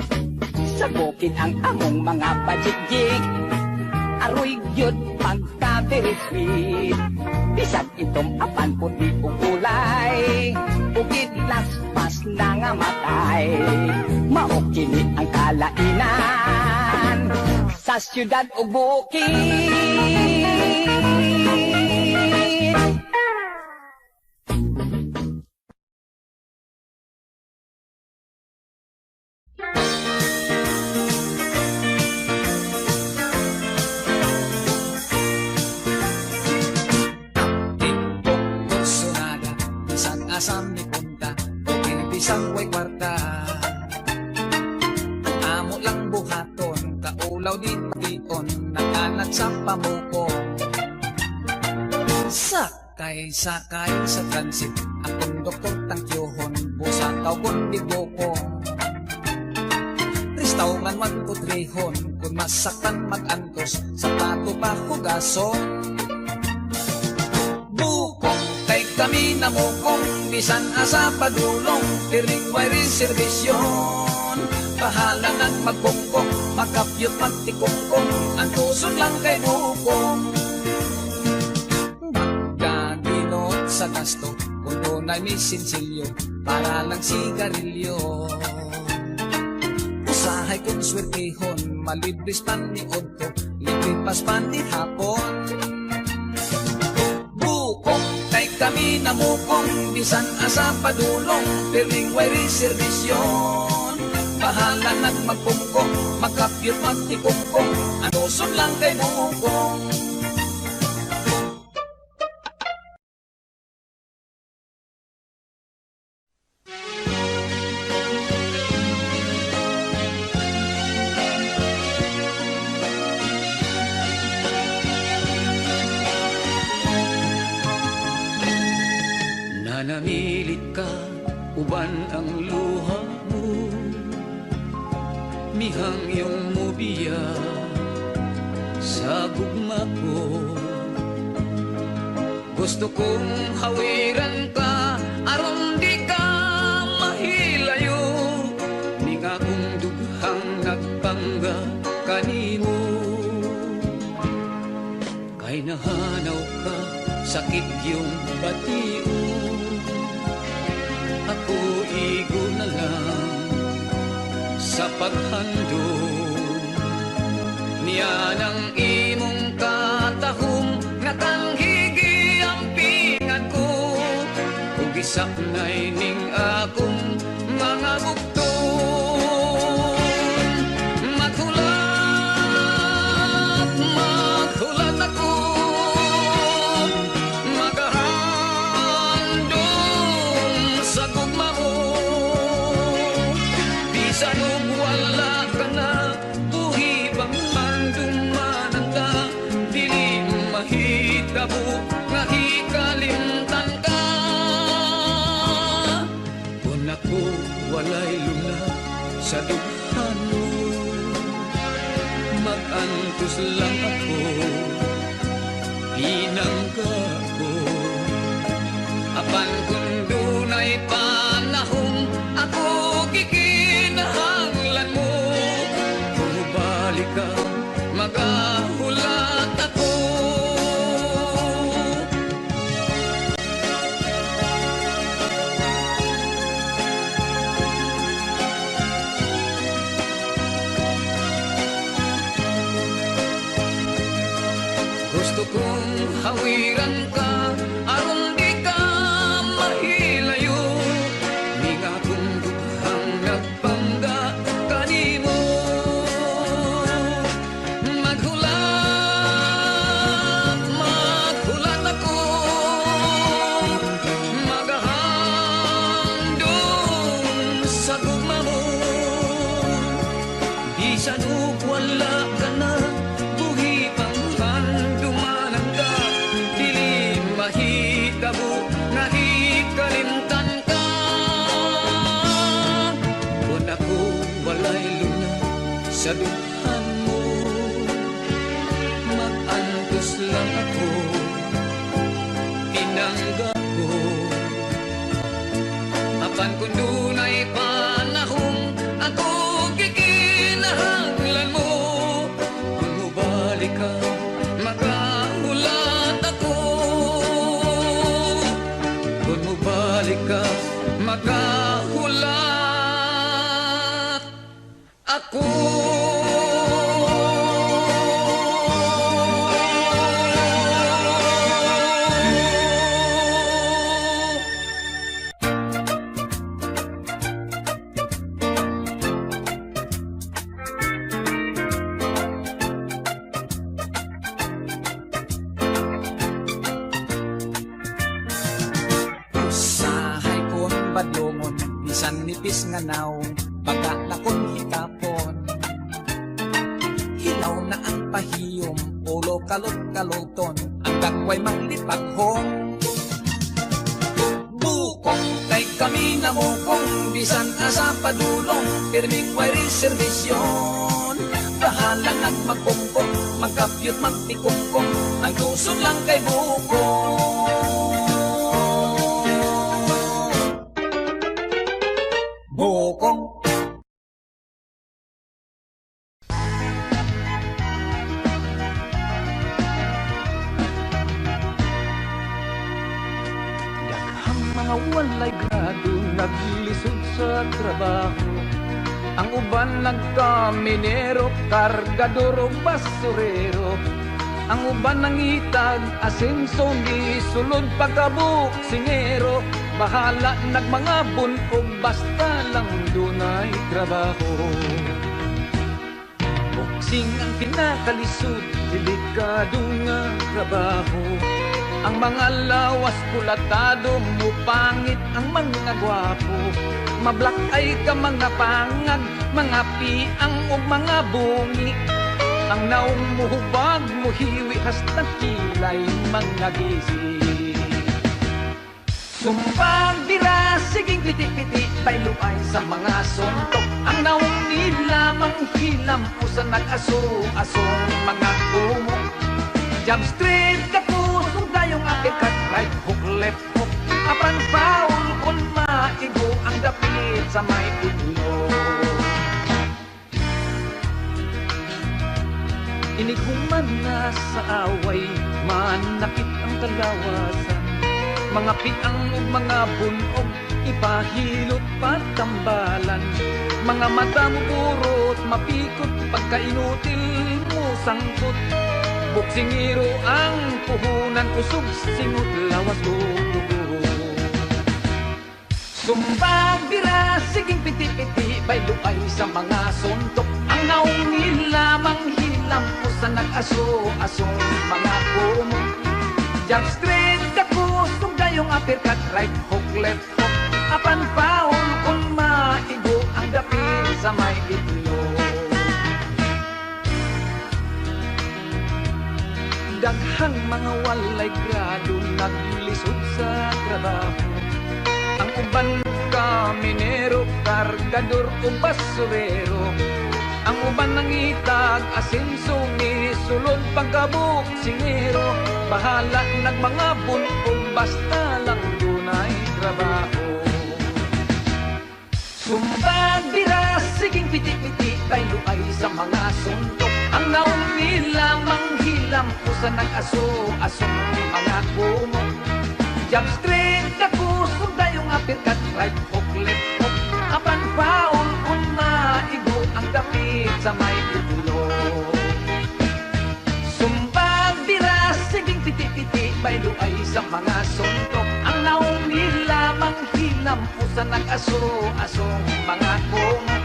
[SPEAKER 5] Sa bukid ang among mga bajigjig, aroy gyud pagka-very-sweet. Bisag itong apan puti o kulay, ugid laspas na nga matay. Maokini ang kalainan sa syudad o bukid.
[SPEAKER 1] Sonada, isang asam ni punta, pinibisang way kwarta. Amo lang buhaton, kaulaw diton, nakanat sa pamuko. Sakay-sakay sa transit, akong doktor tangkyohon, busakaw kong digoko. Restauran man kutrihon, kung masaktan mag-antos, sapato pa hugason. Bukong kay kami na mukong, bisan asa padulong, tiring way reservation. Bahala nang magbongkong, makapyot magtikongkong, ang tuson lang kay bukong. Magkaginot sa gasto, kung doon ay may sinsilyo, para lang sigarilyo. Usahay kong swertehon, malibris pan ni Odto, libre pas pan ni Hapon. Bukong kay kami na mukong, bisan asa padulong, piling way reservation. Bahala nang magpungkong, makapyot magtikongkong, ano son lang kay bukong. Nanamilit ka, uban ang luha mo, mihang iyong mubiya sa gugma ko. Gusto kong hawiran ka, aron di ka mahilayo, ni nga kong dughang nagpangga kanimo. Kay nahanaw ka, sakit yung batiyo, ako igo na lang sa paghandong. Niya ng imong katahom, natanghigi ang pingan ko, ugisap na'y ning akong mga bukton. Maghulat, maghulat ako, maghahandong sa gugma mo. Bisan og wala ka na, buhi bang mandumanan ka, dili mahitabo nga hikalimtan ka. Kung ako walay luna sa dughan mo, mag-antos lang ako, pinangga ko. Apan kung dunay Tuwiran ka, aron di ka mahilayo. Nga kung dukhang nagpangga kanimo. Maghulat ako, maghahandom sa gugma mo. Bisan og wala ka na, buhi pang handumanan ka. Dili mahitabo, nahikalimtan ka. Kung ako walay luna sa dughan mo, mag-antos lang ako, tinangga ko. Apan kung dunay panahon, ako gikinahanglan mo. Kung mubalik ka, makahulat ako. Kung mubalik ka, makahulat ako.
[SPEAKER 3] Usahay kon badlongon, bisan nipis nga naong, baga na kon hitapon. Hilaw na ang pahiyom, ulo kalot-kaloton, ang dagway manglipaghong. Bukong kay kami na mukong, bisan asa padulong, pirming way reservasyon. Bahala nang magkumpong, magkapyot magtikungkong, ang tusod lang kay bukong. Bukong.
[SPEAKER 6] Daghang mga walay grado naglisod sa trabaho. Ang uban nagkaminero, kargador o basurero. Ang uban nangitag, asenso, gisulod pagkabuk, singero. Bahala nagmangabon o basta lang dunay trabaho. Boksing ang pinakalisod, delikado nga trabaho. Ang mga lawas kulatado, mupangit ang mga gwapo. Mablak ay ka mga pangag, mga piang o mga bungi. Ang naong muhubag, muhiwi, hasta kilay mga gisi. Sumpang dira, siging piti-piti, bayluay sa mga suntok. Ang naong nilamang hilam, usa nag-aso-asong mga kumo. Jump straight ka kusong dayong apikat, right hook, left hook. Apan foul, kung maigo ang dapit sa may itlo. Inighuman na sa away, manakit ang kalawasan. Mga piang o mga bunog, ipahilot patambalan. Mga mata mo burot, mapikot, pagkainutil mo sangkot. Buksingiro ang puhunan, usog, singot, lawas, dugo. Sumbag dira, siging piti-piti, bayluay sa mga suntok. Ang naong nilamang hilam ko sa nag-aso-asong mga kumo. Jump straight ka kusong dayong uppercut, right hook, left hook. Apan foul kung maigo ang dapit sa may itlog. Daghang mga walay grado naglisod sa trabaho. Ang uban kaminero, kargador o basurero. Ang uban nangitag, asenso, sulod pagkabuk, singero. Bahala nagmangabon o basta lang dunay trabaho. Sumbag dira, siging piti-piti, bayluay sa mga suntok. Ang naong nilamang hilam, usa nag-aso-asong mga kumo. Jump straight ka kusong dayong uppercut, right hook, left hook. Apan foul kung maigo ang dapit sa may ulo. Sumbag dira, siging piti-piti, sa mga suntok. Ang nauni lamang hinampusan ng aso-asong mga kumot.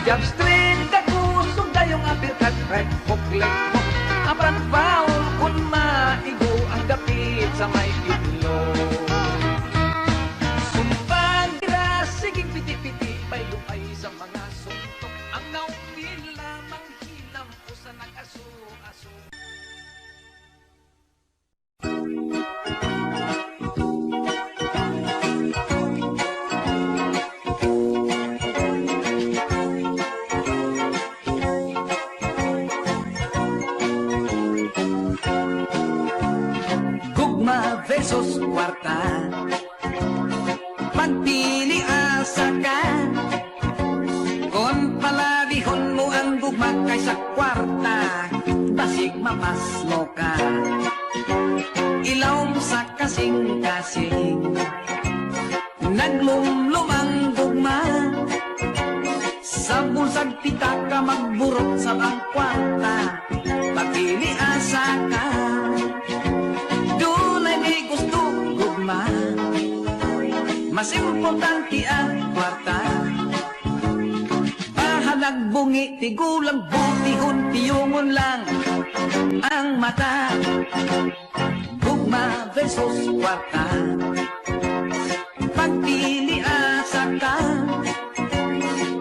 [SPEAKER 6] Jab street kakusog dayong apirkat right hook left hook. Abran foul kun maigo ang dapit sa may itlog. Sumpang tira siging piti-piti may lumay sa mga suntok. Ang nauni lamang hinampusan ng aso-aso.
[SPEAKER 3] Gugma versus kwarta, pagpili asa ka. Kung palabihon mo ang gugma kaysa kwarta, basig mapaslo ka. Ilaw sa kasing-kasing, naglumlum ang gugma. Sa bulsag pita ka magburot sa bang kwarta, pagpili asa ka. Dunay may gusto gugma, mas importante ang kwarta. Bahalag bungi, tigulang butihon, tiyungon lang ang mata. Gugma versus kwarta, pagpili asa ka.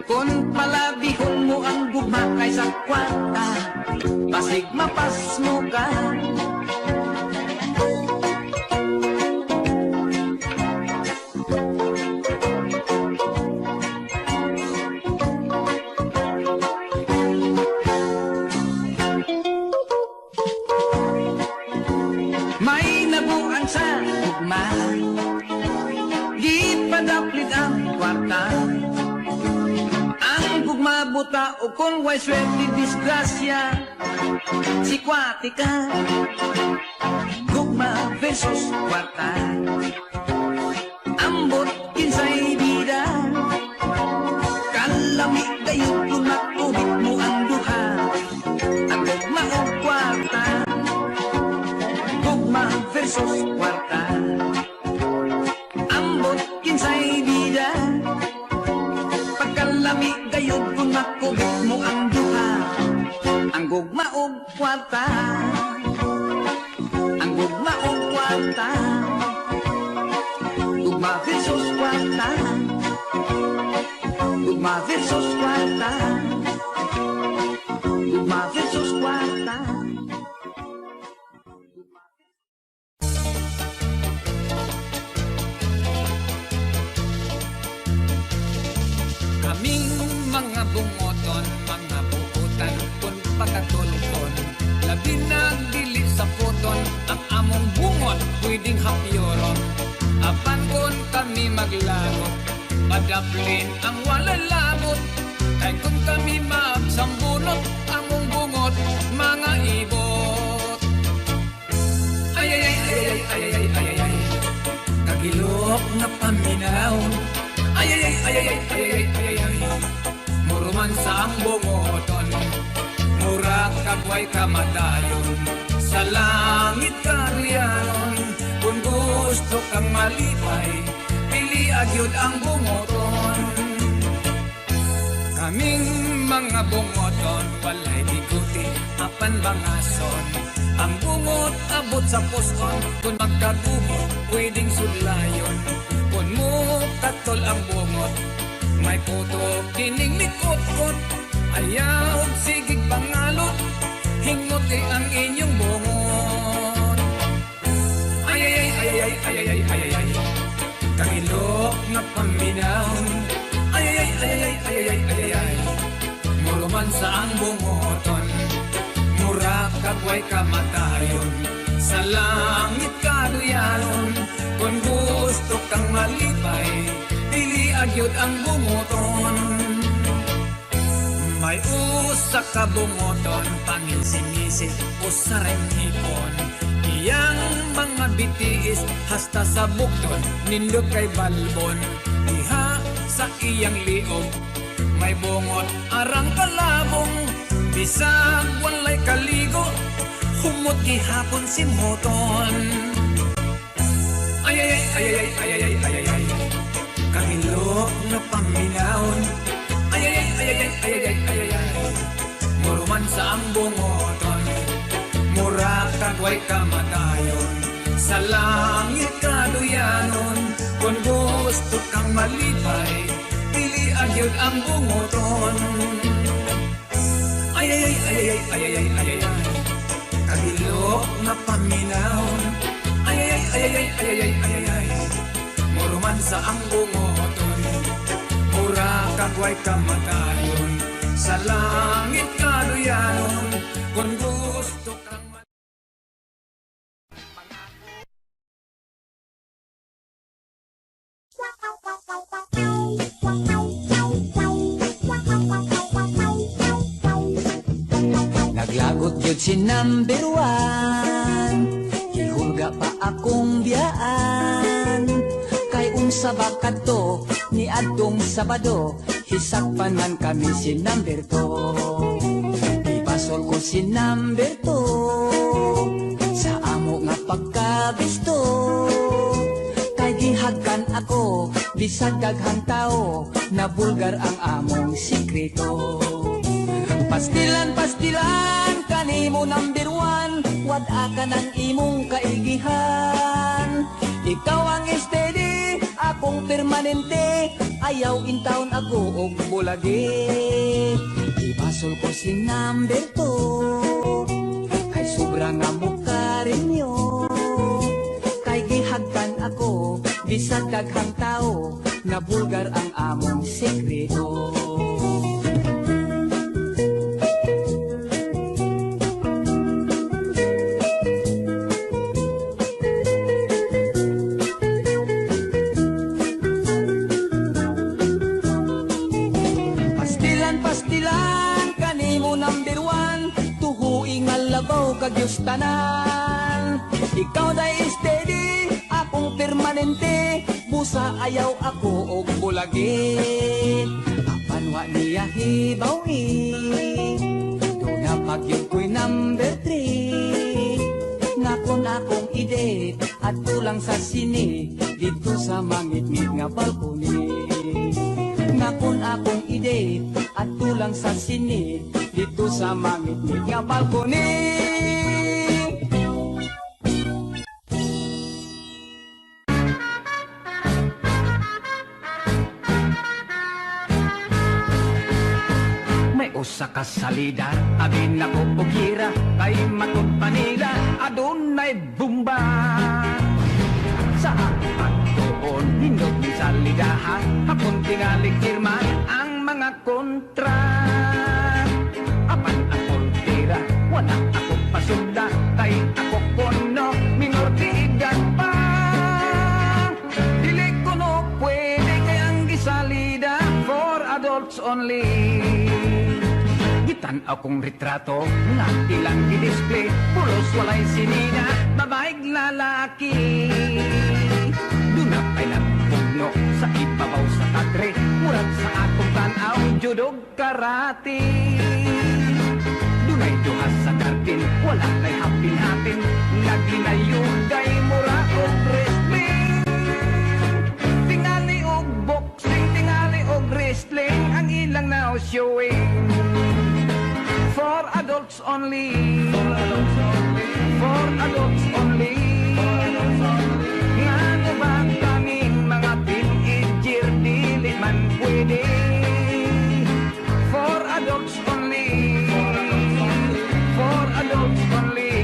[SPEAKER 3] Kung palabihon mo ang gugma kaysa kwarta, basig mapas mo ka. May nabuang sa gugma, di padaplit ang kwarta. Ang gugma buta o kung way swerte disgrasya, si kwate ka. Gugma versus kwarta, ambot kinsay bida. Kalami gayon kung nakubit mo ang duha, ang gugma o kwarta. Gugma versus kwarta, ambot kinsay bida. Pagkalami gayod kung makubit mo ang duha, ang gugma o kwarta. Ang gugma o kwarta, gugma versus kwarta. Gugma versus kwarta, gugma versus kwarta.
[SPEAKER 6] Kaming mga bungoton, mga buutan, kun pagkatulkon. Labi nagdili sa puton, ang among bungot pwedeng hapyoron. Apan kun kami maglaro, padaplin ang walalabot. Kay kun kami magsambunot, among bungot mga ibot. Ay ay ay ay ay ay ay ay ay ay, kagilok na paminaw. Ay ay ay ay ay ay ay ay ay, muruman sa ang bungoton, mura kagway kamadayon, sa langit kariyanon. Kung gusto kang malipay, pili agyod ang bungoton. Kaming mga bungoton, walay biguti, apan bangason. Ang bungot abot sa poskon, kung magkagubo, pwedeng sudlayon. Kung mo katol ang bungot, may putok dining likot-kot. Ayaw sigig pangalot, hinguti ang inyong bungot. Ay ay ay ay ay ay ay ay ay ay, kagilok na paminaw. Ay ay ay ay ay ay ay ay ay, muruman sa ang bungoton, mura kagway kamatayon, sa langit kaduyaron. Kung gusto kang malipay, pili agyod ang bungoton. May usa ka bungoton, pangin-singisi o sareng hipon. Iyang mga bitiis, hasta sa bukton, nindot kay balbon. Diha sa iyang liog, may bungot arang kalabong. Bisag walay kaligo, humot gihapon si moton.
[SPEAKER 3] Ay ay ay ay ay ay ay ay ay Kahilo na paminahon. Ay ay ay ay ay ay ay ay ay ay Muruman sa ang bungoton, mura kagway kamatayon. Sa langit kaduyanon, kung gusto kang malipay, pili agyod ang bungoton. Ay ay ay ay ay ay ay ay ay ay Kahilok na paminahon. Ay ay ay ay ay ay ay ay ay ay Muruman sa ang bungoton, mura kagway kamatayon. Sa langit kaduyanon, kung gusto kang
[SPEAKER 5] Naglagot yun si number one, ihulga pa akong biyaan. Kay unsa bakat to, ni adtong Sabado, hisakpan man kami si number two. Ipasol ko si number two, sa amo nga pagkabisto. Kay gihagkan ako, bisag daghang tao, na bulgar ang among sikreto. Pastilan kanimo number one, wad-a ka ng imong kaigihan. Ikaw ang steady, akong permanente, ayaw intawon ako og bulagi. Ipasol ko si number two, kay sobra nga mukha rinyo. Kay gihagkan ako, bisag daghang tao, na bulgar ang among sekreto. Pastilan kanimo number one, tuhuing alabaw kagyos tanan. Ikaw day steady, akong permanente, busa ayaw ako og bulagi. Apan wa niya hibawi, doon na pagyod ko'y number three. Nakon akong ide at tulang sa sini, dito sa mangit-ngit nga balkoni. Nakon akong ide at tulang sa sini, dito sa mangit-ngit nga balkoni. May usa ka salida, abin ako pugira, kay matod panila, adunay bumba. Sa pagtuon, hindot ni salidahan, hapon tingalig firma ang mga kontra. Apan akong tira, wala ako pasunda, kay ako kono, minor di edad pa. Dili ko no pwede kay ang gisalida, for adults only. Gitan akong retrato, nga tilang i-display, pulos walay sinina, babaeng lalaki. Dunapay ng pugno sa ibabaw sa kadre, murag sa atong tanaw, judog karate. Dunay duha sa kartin, wala na'y hapin-hapin, naginayugay mura o wrestling. Tingali og boxing, tingali og wrestling, ang ilang now showing. For adults only, for adults only, for adults only. Nga ba kaming mga teenager, dili man pwede. For adults only, for adults only.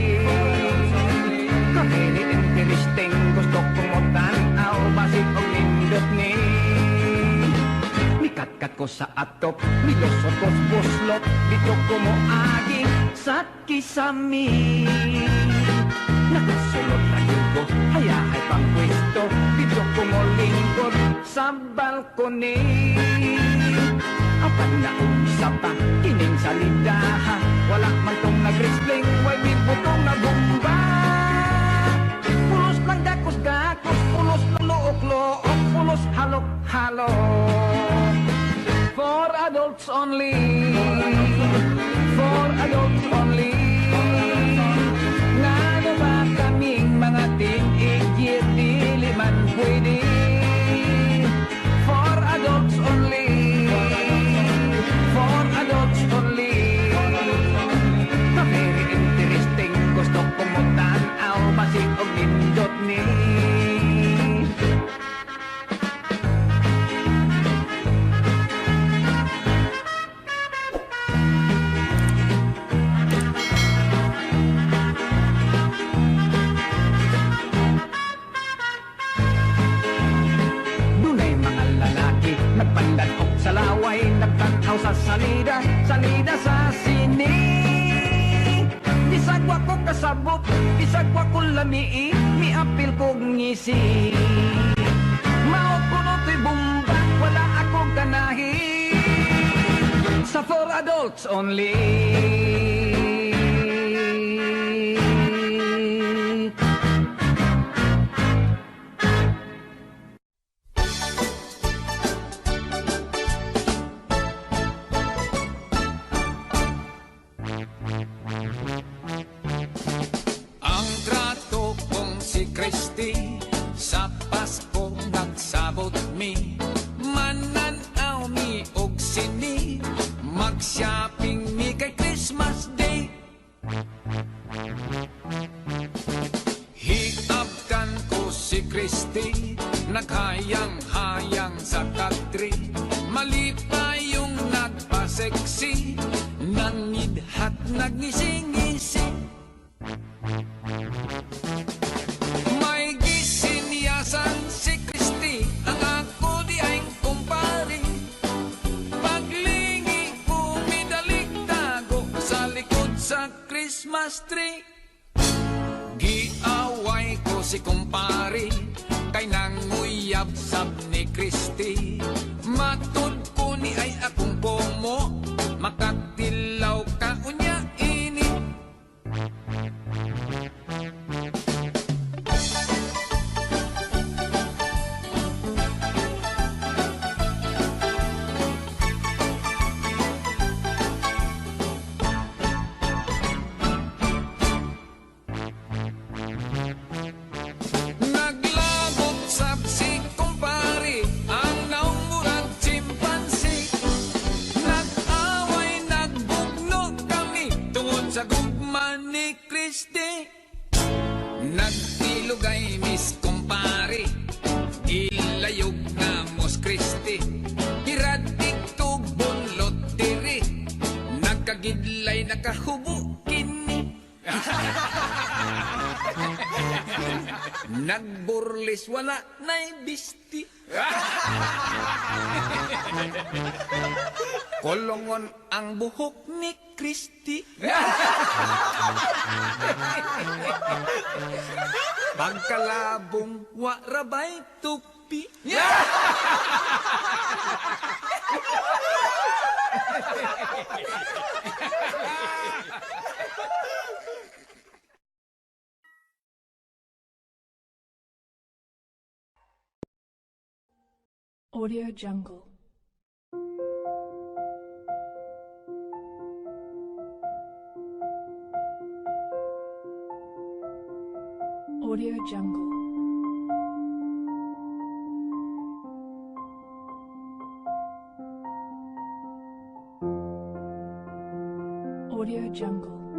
[SPEAKER 5] Kami ni interesting, gusto kong magtanaw, basig og nindot ni. Mikat-kat ko sa atop, milosot ko buslot, dito ko mo aging sa kisami. Nakasulot na yugo, hayahay pang pwesto, dito ko mo lingkod sa balkoni. Apan na umisa pa, kining salidaha, wala man tong nag-wrestling, way bibutong na bumba. Pulos lang gakos-gakos, pulos lang look-look, pulos halok-halok. For adults only, for adults only. Nga ba kaming mga teenager, dili man
[SPEAKER 3] salida sa sini. Bisag wa ko kasabot, bisag wa ko lamii, miapil ko ngisi. Maot ko no to'y bumba, wala ako ganahi. Sa for adults only.
[SPEAKER 1] Ang trato kong si Christy sa Pasko nagsabot mi. Mananaw mi og sini, mag-shopping mi kay Christmas Day. Hiabdan ko si Christy, naghayang-hayang sa country. Malipayong nagpa-sexy, nangidhat nagngisi-ngisi. May gisinyasan si Christy, ang ako di ay kumpari. Paglingi ko midaligtago sa likod sa Christmas tree. Giaway ko si kumpari, kay nanguyab sab ni Christy. Matud ko ni ay akong pomo, makatilaw ka unya ini. Naglabot sab si kumpari, ang naumurag chimpansi. Nag-away, nagbugno kami tungod sa gugma ni Christy. Nagtilugay Miss Kumpari, ilayog na Mos Christy. Hiradik to bunlot diri, nagkagidlay nakahubo kini. Nagburlis wala na'y bisti. Kolongon ang buhok ni Christy. Pagkalabong wa rabay tupi.
[SPEAKER 7] Audio Jungle. Audio Jungle. Audio Jungle.